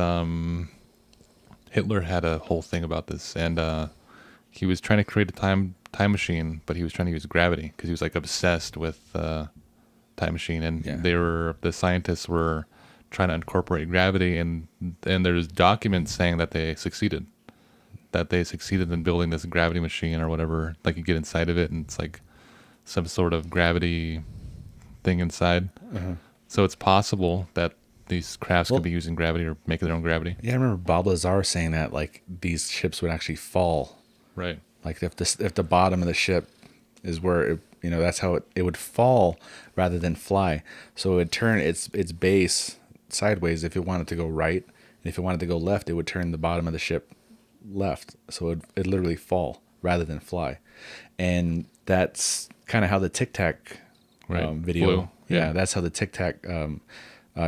Hitler had a whole thing about this, and he was trying to create a time machine, but he was trying to use gravity because he was like obsessed with time machine, and the scientists were trying to incorporate gravity, and there's documents saying that they succeeded in building this gravity machine or whatever. Like you get inside of it, and it's like some sort of gravity thing inside. So it's possible that these crafts could be using gravity or making their own gravity. Yeah, I remember Bob Lazar saying that like these ships would actually fall. Right. Like if the bottom of the ship is where it, that's how it would fall rather than fly. So it would turn its base sideways if it wanted to go right, and if it wanted to go left, it would turn the bottom of the ship left, so it'd literally fall rather than fly. And that's kind of how the Tic Tac video flew. Yeah, that's how the Tic Tac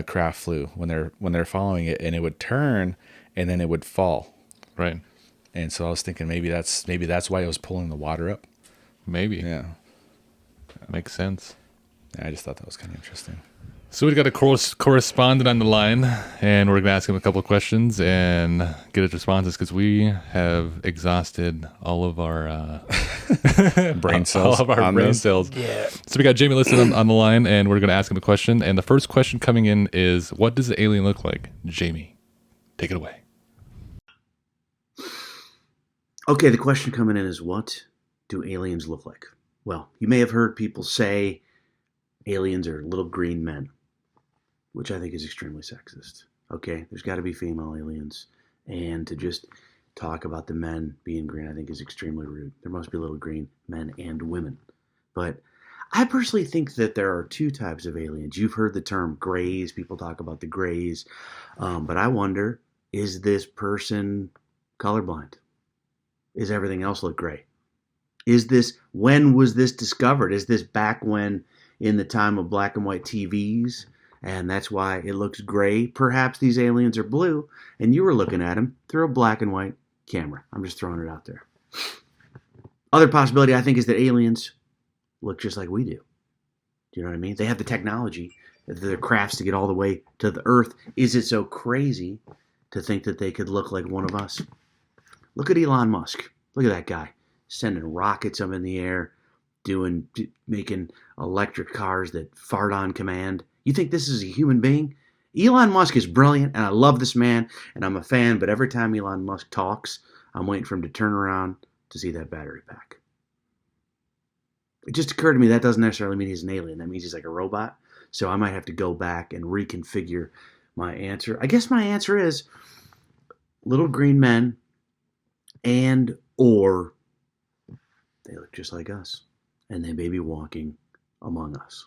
craft flew when they're following it, and it would turn and then it would fall. Right. And so I was thinking maybe that's why it was pulling the water up. Maybe. Yeah. Makes sense. Yeah, I just thought that was kind of interesting. So we've got a correspondent on the line, and we're going to ask him a couple of questions and get his responses, because we have exhausted all of our brain cells. All of our brain cells. Yeah. So we got Jamie Lissow on the line, and we're going to ask him a question. And the first question coming in is, what does the alien look like? Jamie, take it away. Okay, the question coming in is, what do aliens look like? Well, you may have heard people say aliens are little green men, which I think is extremely sexist. Okay, there's got to be female aliens, and to just talk about the men being green, I think is extremely rude. There must be little green men and women. But I personally think that there are two types of aliens. You've heard the term grays. People talk about the grays. But I wonder, is this person colorblind? Is everything else look gray? When was this discovered? Is this back when, in the time of black and white TVs, and that's why it looks gray? Perhaps these aliens are blue, and you were looking at them through a black and white camera. I'm just throwing it out there. Other possibility, I think, is that aliens look just like we do. Do you know what I mean? They have the technology, the crafts to get all the way to the Earth. Is it so crazy to think that they could look like one of us? Look at Elon Musk. Look at that guy sending rockets up in the air, making electric cars that fart on command. You think this is a human being? Elon Musk is brilliant, and I love this man, and I'm a fan, but every time Elon Musk talks, I'm waiting for him to turn around to see that battery pack. It just occurred to me that doesn't necessarily mean he's an alien. That means he's like a robot. So I might have to go back and reconfigure my answer. I guess my answer is little green men, or they look just like us, and they may be walking among us.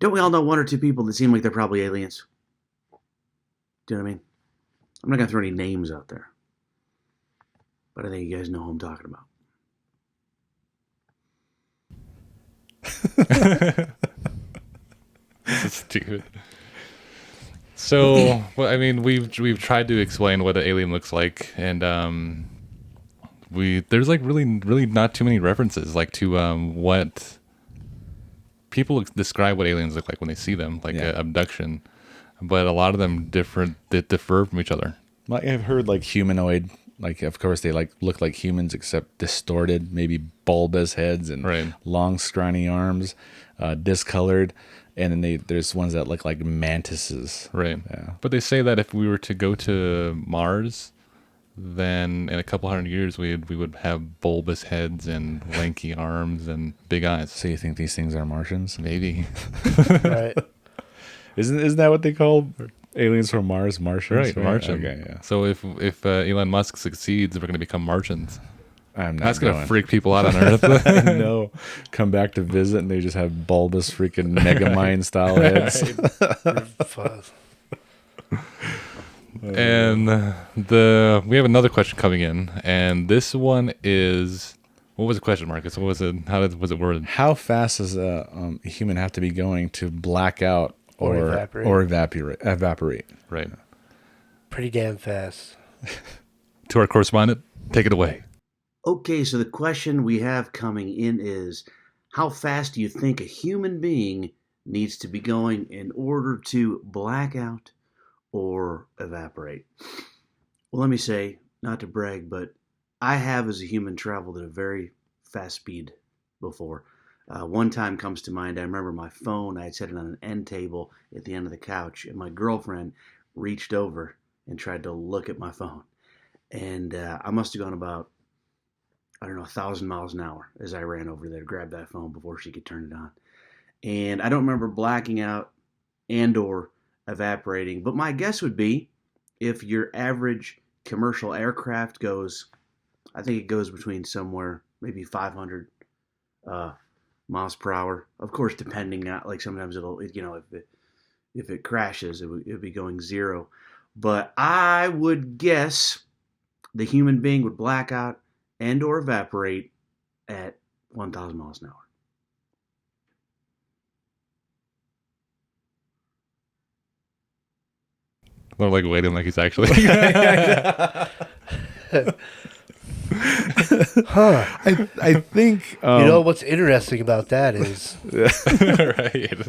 Don't we all know one or two people that seem like they're probably aliens? Do you know what I mean? I'm not going to throw any names out there, but I think you guys know who I'm talking about. That's stupid. So, well, I mean, we've tried to explain what an alien looks like, and there's like really not too many references like to what people describe what aliens look like when they see them, like abduction, but a lot of them differ from each other. Like I've heard like humanoid, like of course they like look like humans except distorted, maybe bulbous heads and long scrawny arms, discolored, and then there's ones that look like mantises. Right. Yeah. But they say that if we were to go to Mars, then in a couple hundred years we would have bulbous heads and lanky arms and big eyes. So you think these things are Martians? Maybe. Right. Isn't that what they call aliens from Mars? Martians? Right, Martian. Okay, yeah. So if Elon Musk succeeds, we're going to become Martians. That's going to freak people out on Earth. I know. Come back to visit and they just have bulbous freaking Megamind style heads. And we have another question coming in, and this one is, what was the question, Marcus? What was it? Was it worded? How fast does a human have to be going to black out or evaporate? Right. Pretty damn fast. To our correspondent, take it away. Okay, so the question we have coming in is, how fast do you think a human being needs to be going in order to black out or evaporate? Well, let me say, not to brag, but I have as a human traveled at a very fast speed before. One time comes to mind, I remember my phone, I had set it on an end table at the end of the couch, and my girlfriend reached over and tried to look at my phone. And I must have gone about, 1,000 miles an hour as I ran over there to grab that phone before she could turn it on. And I don't remember blacking out and or evaporating, but my guess would be if your average commercial aircraft goes I think it goes between somewhere maybe 500 miles per hour. Of course, depending on, like, sometimes it'll, if it crashes, it'll be going 0. But I would guess the human being would black out and or evaporate at 1,000 miles an hour. They're like waiting like he's actually. Huh. I think you know what's interesting about that is Right.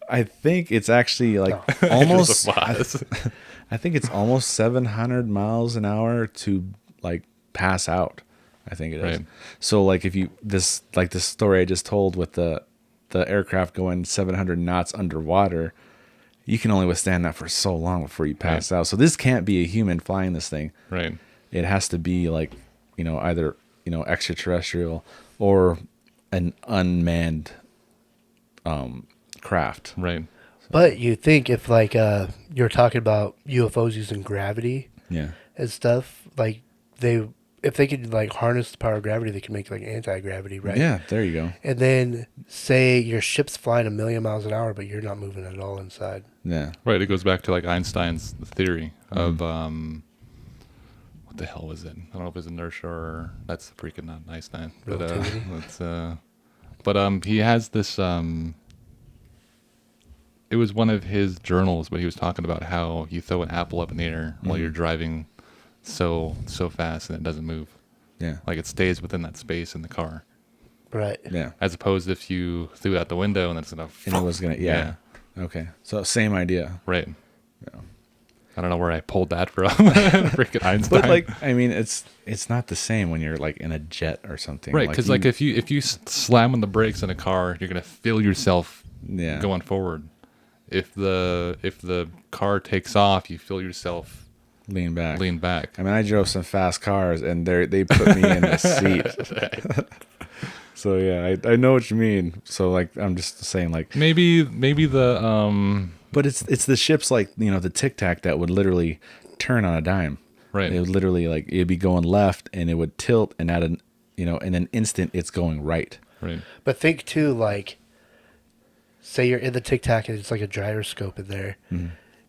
I think it's actually like almost. I think it's almost 700 miles an hour to like pass out. I think it is. Right. So like if you this story I just told with the aircraft going 700 knots underwater, you can only withstand that for so long before you pass out. So this can't be a human flying this thing. Right. It has to be like, either, extraterrestrial or an unmanned craft. Right. But you think if like you're talking about UFOs using gravity Yeah. and stuff, like if they could like harness the power of gravity, they can make like anti-gravity, right? Yeah, there you go. And then say your ship's flying 1,000,000 miles an hour, but you're not moving at all inside. Yeah. Right. It goes back to like Einstein's theory of what the hell was it? I don't know if it's inertia or that's freaking not Einstein. But Relativity. he has this it was one of his journals, but he was talking about how you throw an apple up in the air while you're driving so fast and it doesn't move. Yeah. Like it stays within that space in the car. Right. Yeah. As opposed to if you threw it out the window and it's gonna And it was gonna. Yeah. Okay. So same idea. Right. Yeah. I don't know where I pulled that from. Freaking Einstein. But like, I mean, it's not the same when you're like in a jet or something. Right, because like if you slam on the brakes in a car, you're gonna feel yourself going forward. If the car takes off, you feel yourself lean back. I mean, I drove some fast cars, and they put me in the seat. So yeah, I know what you mean. So like, I'm just saying like maybe the But it's the ships like the Tic Tac that would literally turn on a dime. Right. It would literally like it'd be going left and it would tilt, and at in an instant it's going right. Right. But think too, like, say you're in the Tic Tac and it's like a gyroscope in there,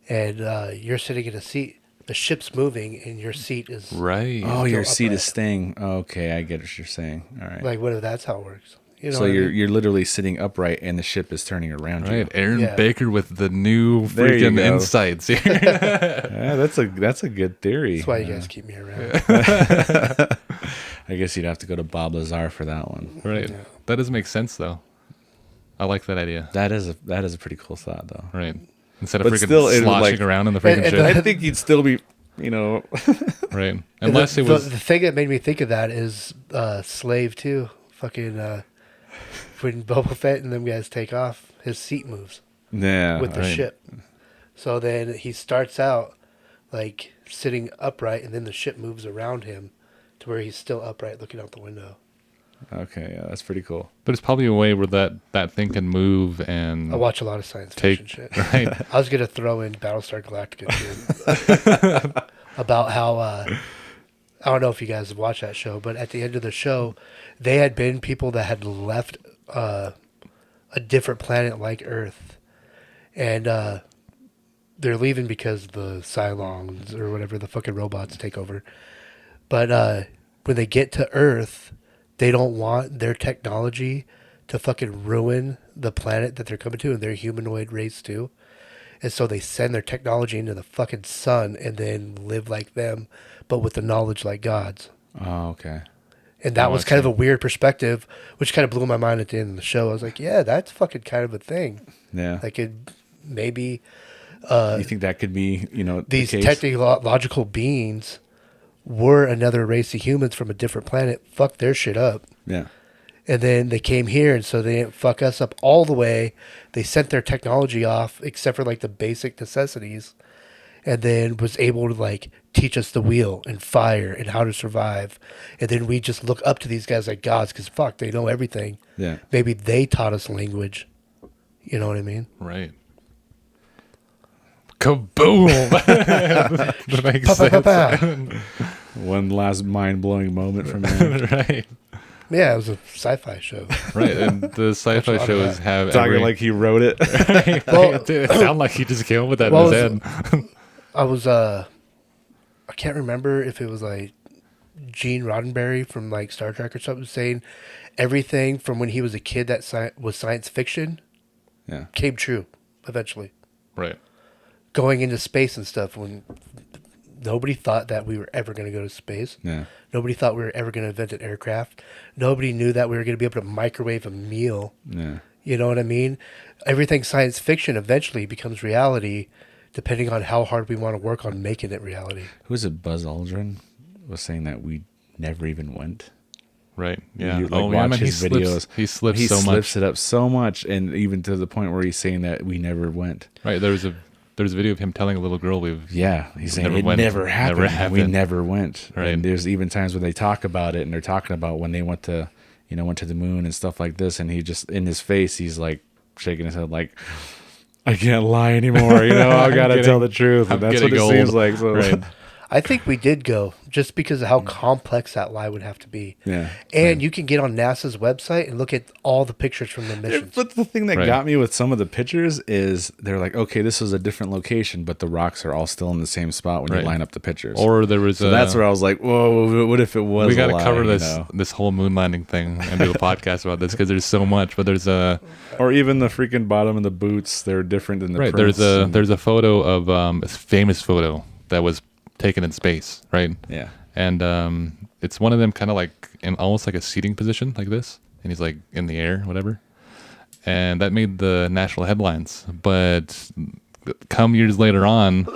and you're sitting in a seat. The ship's moving and your seat is right. Oh, your seat upright. is staying. Okay, I get what you're saying. All right. Like, what if that's how it works? You know So what I mean? you're literally sitting upright and the ship is turning around you. Right, Aaron Yeah. Baker with the new There you freaking go. insights here. Yeah, that's a good theory. That's why you guys keep me around. I guess you'd have to go to Bob Lazar for that one. Right. Yeah. That does make sense though. I like that idea. That is a pretty cool thought though. Right. Instead of But freaking still, it would, sloshing like- around in the freaking and ship. I think you'd still be, Right. Unless it was the thing that made me think of that is Slave 2. Fucking when Boba Fett and them guys take off, his seat moves yeah. with the right. ship. So then he starts out like sitting upright, and then the ship moves around him to where he's still upright looking out the window. Okay, yeah, that's pretty cool. But it's probably a way where that thing can move and I watch a lot of science take fiction shit. right. I was gonna throw in Battlestar Galactica too, about how I don't know if you guys have watched that show, but at the end of the show, they had been people that had left a different planet like Earth, and they're leaving because the Cylons or whatever the fucking robots take over. But when they get to Earth, they don't want their technology to fucking ruin the planet that they're coming to, and their humanoid race too. And so they send their technology into the fucking sun and then live like them, but with the knowledge like God's. Oh, okay. And that Oh, was I kind of see. a weird perspective, which kind of blew my mind at the end of the show. I was like, yeah, that's fucking kind of a thing. Yeah. Like it maybe You think that could be, these the case? technological beings were another race of humans from a different planet, fucked their shit up. Yeah. And then they came here, and so they didn't fuck us up all the way. They sent their technology off, except for like the basic necessities, and then was able to like teach us the wheel and fire and how to survive. And then we just look up to these guys like gods because fuck, they know everything. Yeah. Maybe they taught us language. You know what I mean? Right. Kaboom! That makes Pa, pa, pa, sense. pa. One last mind-blowing moment from there. Right. Yeah, it was a sci-fi show. Right, and the sci-fi shows have Talking like he wrote it. Well, it sounded like he just came up with that in his head. I was I can't remember if it was like Gene Roddenberry from like Star Trek or something saying everything from when he was a kid that was science fiction came true eventually. Right. Going into space and stuff when nobody thought that we were ever going to go to space. Yeah. Nobody thought we were ever going to invent an aircraft. Nobody knew that we were going to be able to microwave a meal. Yeah. You know what I mean? Everything science fiction eventually becomes reality depending on how hard we want to work on making it reality. Who was it? Buzz Aldrin was saying that we never even went. Right. Yeah. You, watch his videos. He slips he so much. He slips it up so much, and even to the point where he's saying that we never went. Right. There's a video of him telling a little girl he's saying it never happened. We never went. Right. And there's even times when they talk about it, and they're talking about when they went to the moon and stuff like this, and he just in his face he's like shaking his head like, I can't lie anymore. I gotta tell the truth. And that's what it seems like. So. Right. I think we did go just because of how complex that lie would have to be. Yeah. And you can get on NASA's website and look at all the pictures from the missions. But the thing that got me with some of the pictures is they're like, okay, this was a different location, but the rocks are all still in the same spot when you line up the pictures. Or there was that's where I was like, whoa, what if it was we got to cover this whole moon landing thing and do a podcast about this because there's so much, but there's or even the freaking bottom of the boots, they're different than the prints. There's a photo of a famous photo that was taken in space, right? Yeah. And it's one of them kind of like in almost like a seating position like this, and he's like in the air, whatever. And that made the national headlines. But come years later on,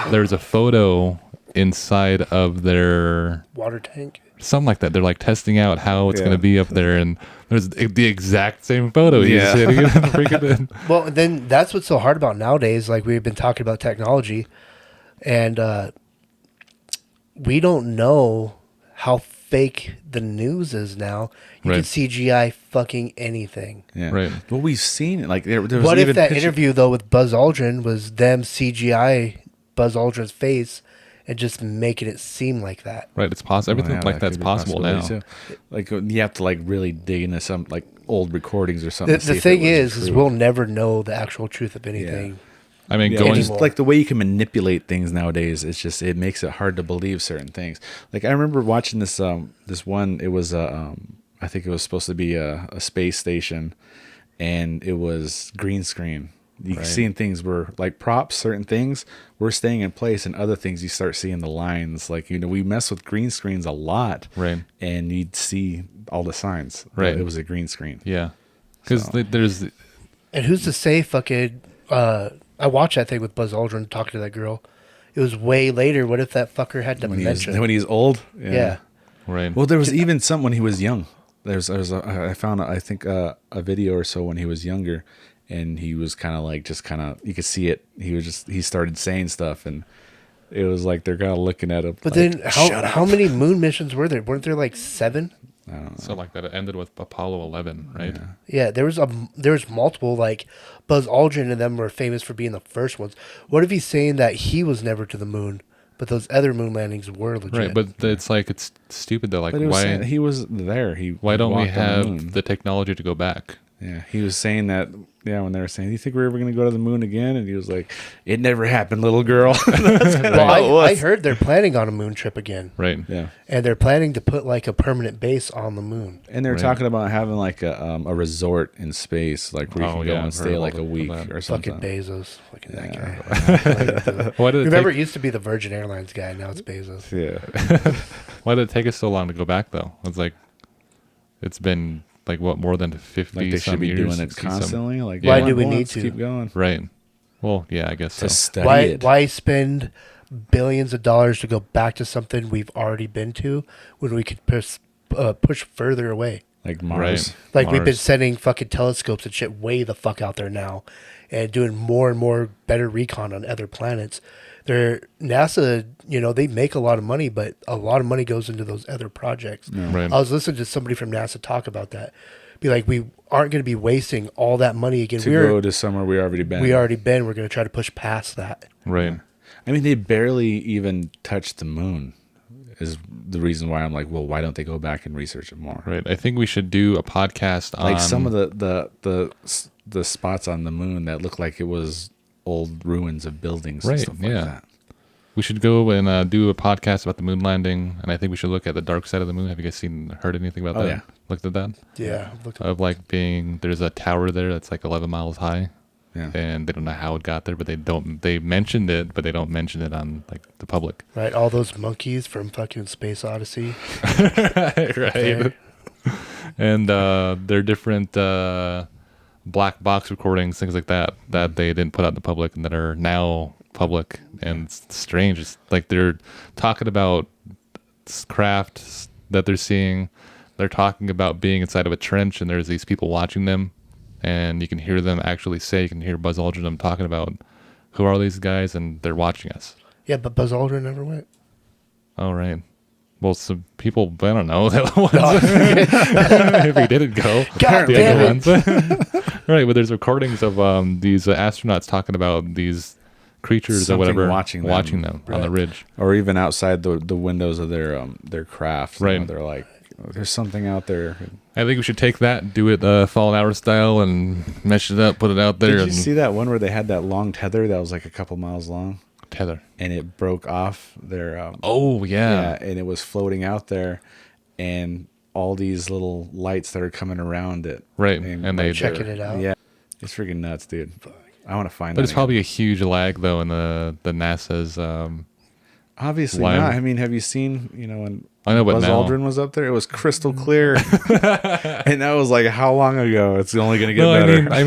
there's a photo inside of their water tank, something like that. They're like testing out how it's going to be up there, and there's the exact same photo. Yeah. Well, then that's what's so hard about nowadays. Like we've been talking about technology, and we don't know how fake the news is now. You can CGI fucking anything. Yeah. Right. Well, we've seen it. Like there was what even if that interview though with Buzz Aldrin was them CGI Buzz Aldrin's face and just making it seem like that? Right. It's possible. Everything like that's possible now. Too. Like you have to like really dig into some like old recordings or something. The thing is we'll never know the actual truth of anything. Yeah. I mean, just like the way you can manipulate things nowadays, it makes it hard to believe certain things. Like I remember watching this one. It was I think it was supposed to be a space station, and it was green screen. You seeing things were like props, certain things were staying in place, and other things you start seeing the lines. Like we mess with green screens a lot, right? And you'd see all the signs. Right, it was a green screen. Yeah, because there's. And who's to say fucking? I watched that thing with Buzz Aldrin talking to that girl. It was way later. What if that fucker had dementia? When he's old? Yeah. Right. Well, there was even some when he was young. I found, I think, a video or so when he was younger, and he was kind of you could see it. He started saying stuff, and it was like they're kind of looking at him. But like, then how many moon missions were there? Weren't there like 7? I don't know. So like that, it ended with Apollo 11, right? Yeah, there was multiple. Like Buzz Aldrin and them were famous for being the first ones. What if he's saying that he was never to the moon, but those other moon landings were legit? Right, but it's like it's stupid though. Like why he was there? Why don't we have the technology to go back? Yeah, he was saying that. Yeah, when they were saying, "Do you think we're ever going to go to the moon again?" And he was like, "It never happened, little girl." I heard they're planning on a moon trip again. Right. Yeah. And they're planning to put like a permanent base on the moon. And they're talking about having like a resort in space, like where you can go and stay like a week or something. Fucking Bezos, fucking that guy. Remember, it used to be the Virgin Airlines guy. Now it's Bezos. Yeah. Why did it take us so long to go back though? It's like it's been. Like what, more than 50 like they some should be years? doing it constantly. Like why do we need to keep going? Right. Well, yeah, I guess to so. Study it. Why spend billions of dollars to go back to something we've already been to when we could push further away? Like Mars. Like Mars. We've been sending fucking telescopes and shit way the fuck out there now, and doing more and more better recon on other planets. NASA, they make a lot of money, but a lot of money goes into those other projects. Yeah. Right. I was listening to somebody from NASA talk about that. Be like, we aren't going to be wasting all that money again. To go to somewhere we already been. We're going to try to push past that. Right. I mean, they barely even touched the moon. is the reason why I'm like, well, why don't they go back and research it more? Right. I think we should do a podcast on like some of the spots on the moon that look like it was old ruins of buildings and stuff like that. We should go and do a podcast about the moon landing, and I think we should look at the dark side of the moon. Have you guys heard anything about that? Yeah. Looked at that? Yeah. Of like there's a tower there that's like 11 miles high. Yeah. And they don't know how it got there, but they mentioned it, but they don't mention it on like the public. Right. All those monkeys from fucking Space Odyssey. right. And they're different black box recordings, things like that they didn't put out in the public and that are now public. And it's strange. It's like they're talking about craft that they're seeing. They're talking about being inside of a trench and there's these people watching them. And you can hear them actually say, you can hear Buzz Aldrin talking about who are these guys and they're watching us. Yeah, but Buzz Aldrin never went. Oh, right. Well, some people, I don't know. If he didn't go. God damn it. Right, but there's recordings of these astronauts talking about these creatures Something or whatever watching them on the ridge. Or even outside the windows of their craft. Right. You know, they're like, there's something out there. I think we should take that, do it Fallen Hour style, and mesh it up, put it out there. Did you see that one where they had that long tether that was like a couple miles long? Tether. And it broke off their... oh, yeah. And it was floating out there, and all these little lights that are coming around it. Right, and they... checking it out. Yeah. It's freaking nuts, dude. I want to find But that it's probably a huge lag, though, in the NASA's... obviously line. not. I mean, have you seen, when I know, but Buzz now... Aldrin was up there? It was crystal clear. And that was like, how long ago? It's only going to get better. I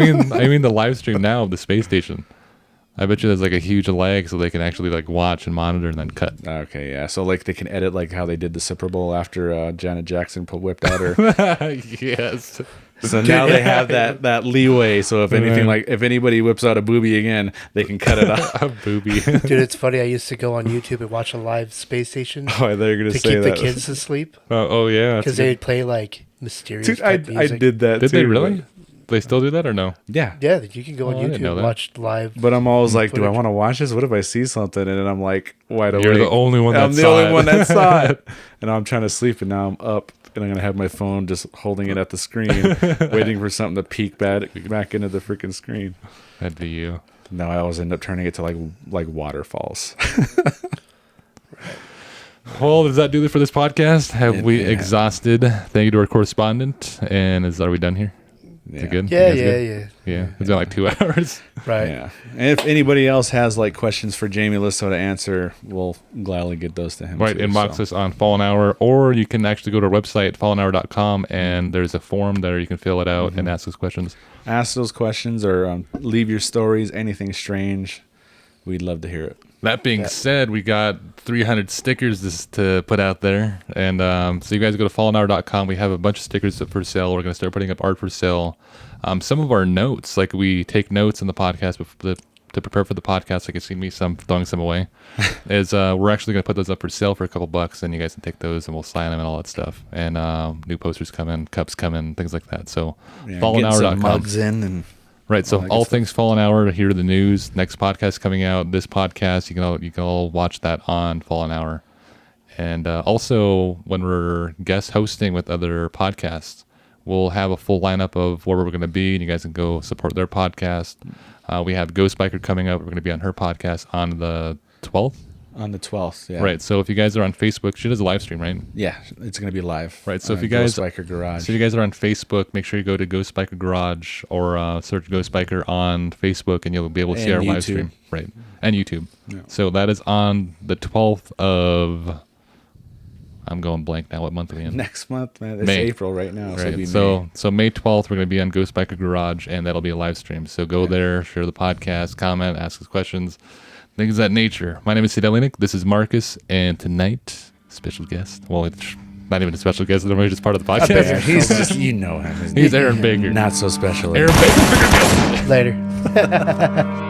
mean the live stream now of the space station. I bet you there's like a huge lag so they can actually like watch and monitor and then cut. Okay, yeah. So like they can edit like how they did the Super Bowl after Janet Jackson whipped out her. Yes. So now they have that leeway. So if anything, like if anybody whips out a booby again, they can cut it off. A booby. Dude, it's funny. I used to go on YouTube and watch a live space station Oh, they're gonna to say keep that. the kids asleep Oh yeah. because they'd play like mysterious Dude, type I music. did that. Did too, they really? They still do that or no? Yeah. Yeah, you can go on Oh, I didn't YouTube know and that. watch live. But I'm always like, do I footage. want to watch this? What if I see something? And then I'm like, wide awake. You're the only one that I'm the saw only it. one that saw it. And I'm trying to sleep, and now I'm up, and I'm going to have my phone just holding it at the screen, waiting for something to peek back into the freaking screen. That'd be you. No, I always end up turning it to like waterfalls. Well, does that do it for this podcast? Have we Yeah. exhausted? Thank you to our correspondent. And are we done here? Is it good? Yeah, You guys good? yeah. Yeah, it's been like 2 hours. Right. Yeah. And if anybody else has like questions for Jamie Lissow to answer, we'll gladly get those to him. Right, too, inbox so. us on Fallen Hour, or you can actually go to our website, fallenhour.com, and there's a form there. You can fill it out and ask us questions. Ask those questions or leave your stories, anything strange. We'd love to hear it. That being said, we got 300 stickers to put out there. And so you guys go to fallenhour.com. We have a bunch of stickers for sale. We're going to start putting up art for sale. Some of our notes, like we take notes in the podcast to prepare for the podcast. Like you've seen me throwing some away. is we're actually going to put those up for sale for a couple bucks. And you guys can take those and we'll sign them and all that stuff. And new posters come in, cups come in, things like that. So fallenhour.com. Mugs in and... Right, so all things Fallen Hour, hear the news. Next podcast coming out. This podcast, you can all watch that on Fallen Hour. And also, when we're guest hosting with other podcasts, we'll have a full lineup of where we're going to be, and you guys can go support their podcast. We have Ghost Biker coming up. We're going to be on her podcast on the 12th. On the 12th, yeah. Right, so if you guys are on Facebook, she does a live stream, right? Yeah, it's going to be live. Right, so if you guys... Ghost Biker Garage. So if you guys are on Facebook, make sure you go to Ghost Biker Garage or search Ghost Biker on Facebook, and you'll be able to see our live stream. Right, and YouTube. Yeah. So that is on the 12th of... I'm going blank now. What month are we in? Next month, man. It's May. April right now. Right. So May 12th, we're going to be on Ghost Biker Garage, and that'll be a live stream. So go there, share the podcast, comment, ask us questions, things of that nature. My name is Cdale. This is Marcus, and tonight, special guest. Well, it's not even a special guest. They're just part of the podcast. he's just, him. He's Aaron Baker. Not so special. Aaron Baker. Later.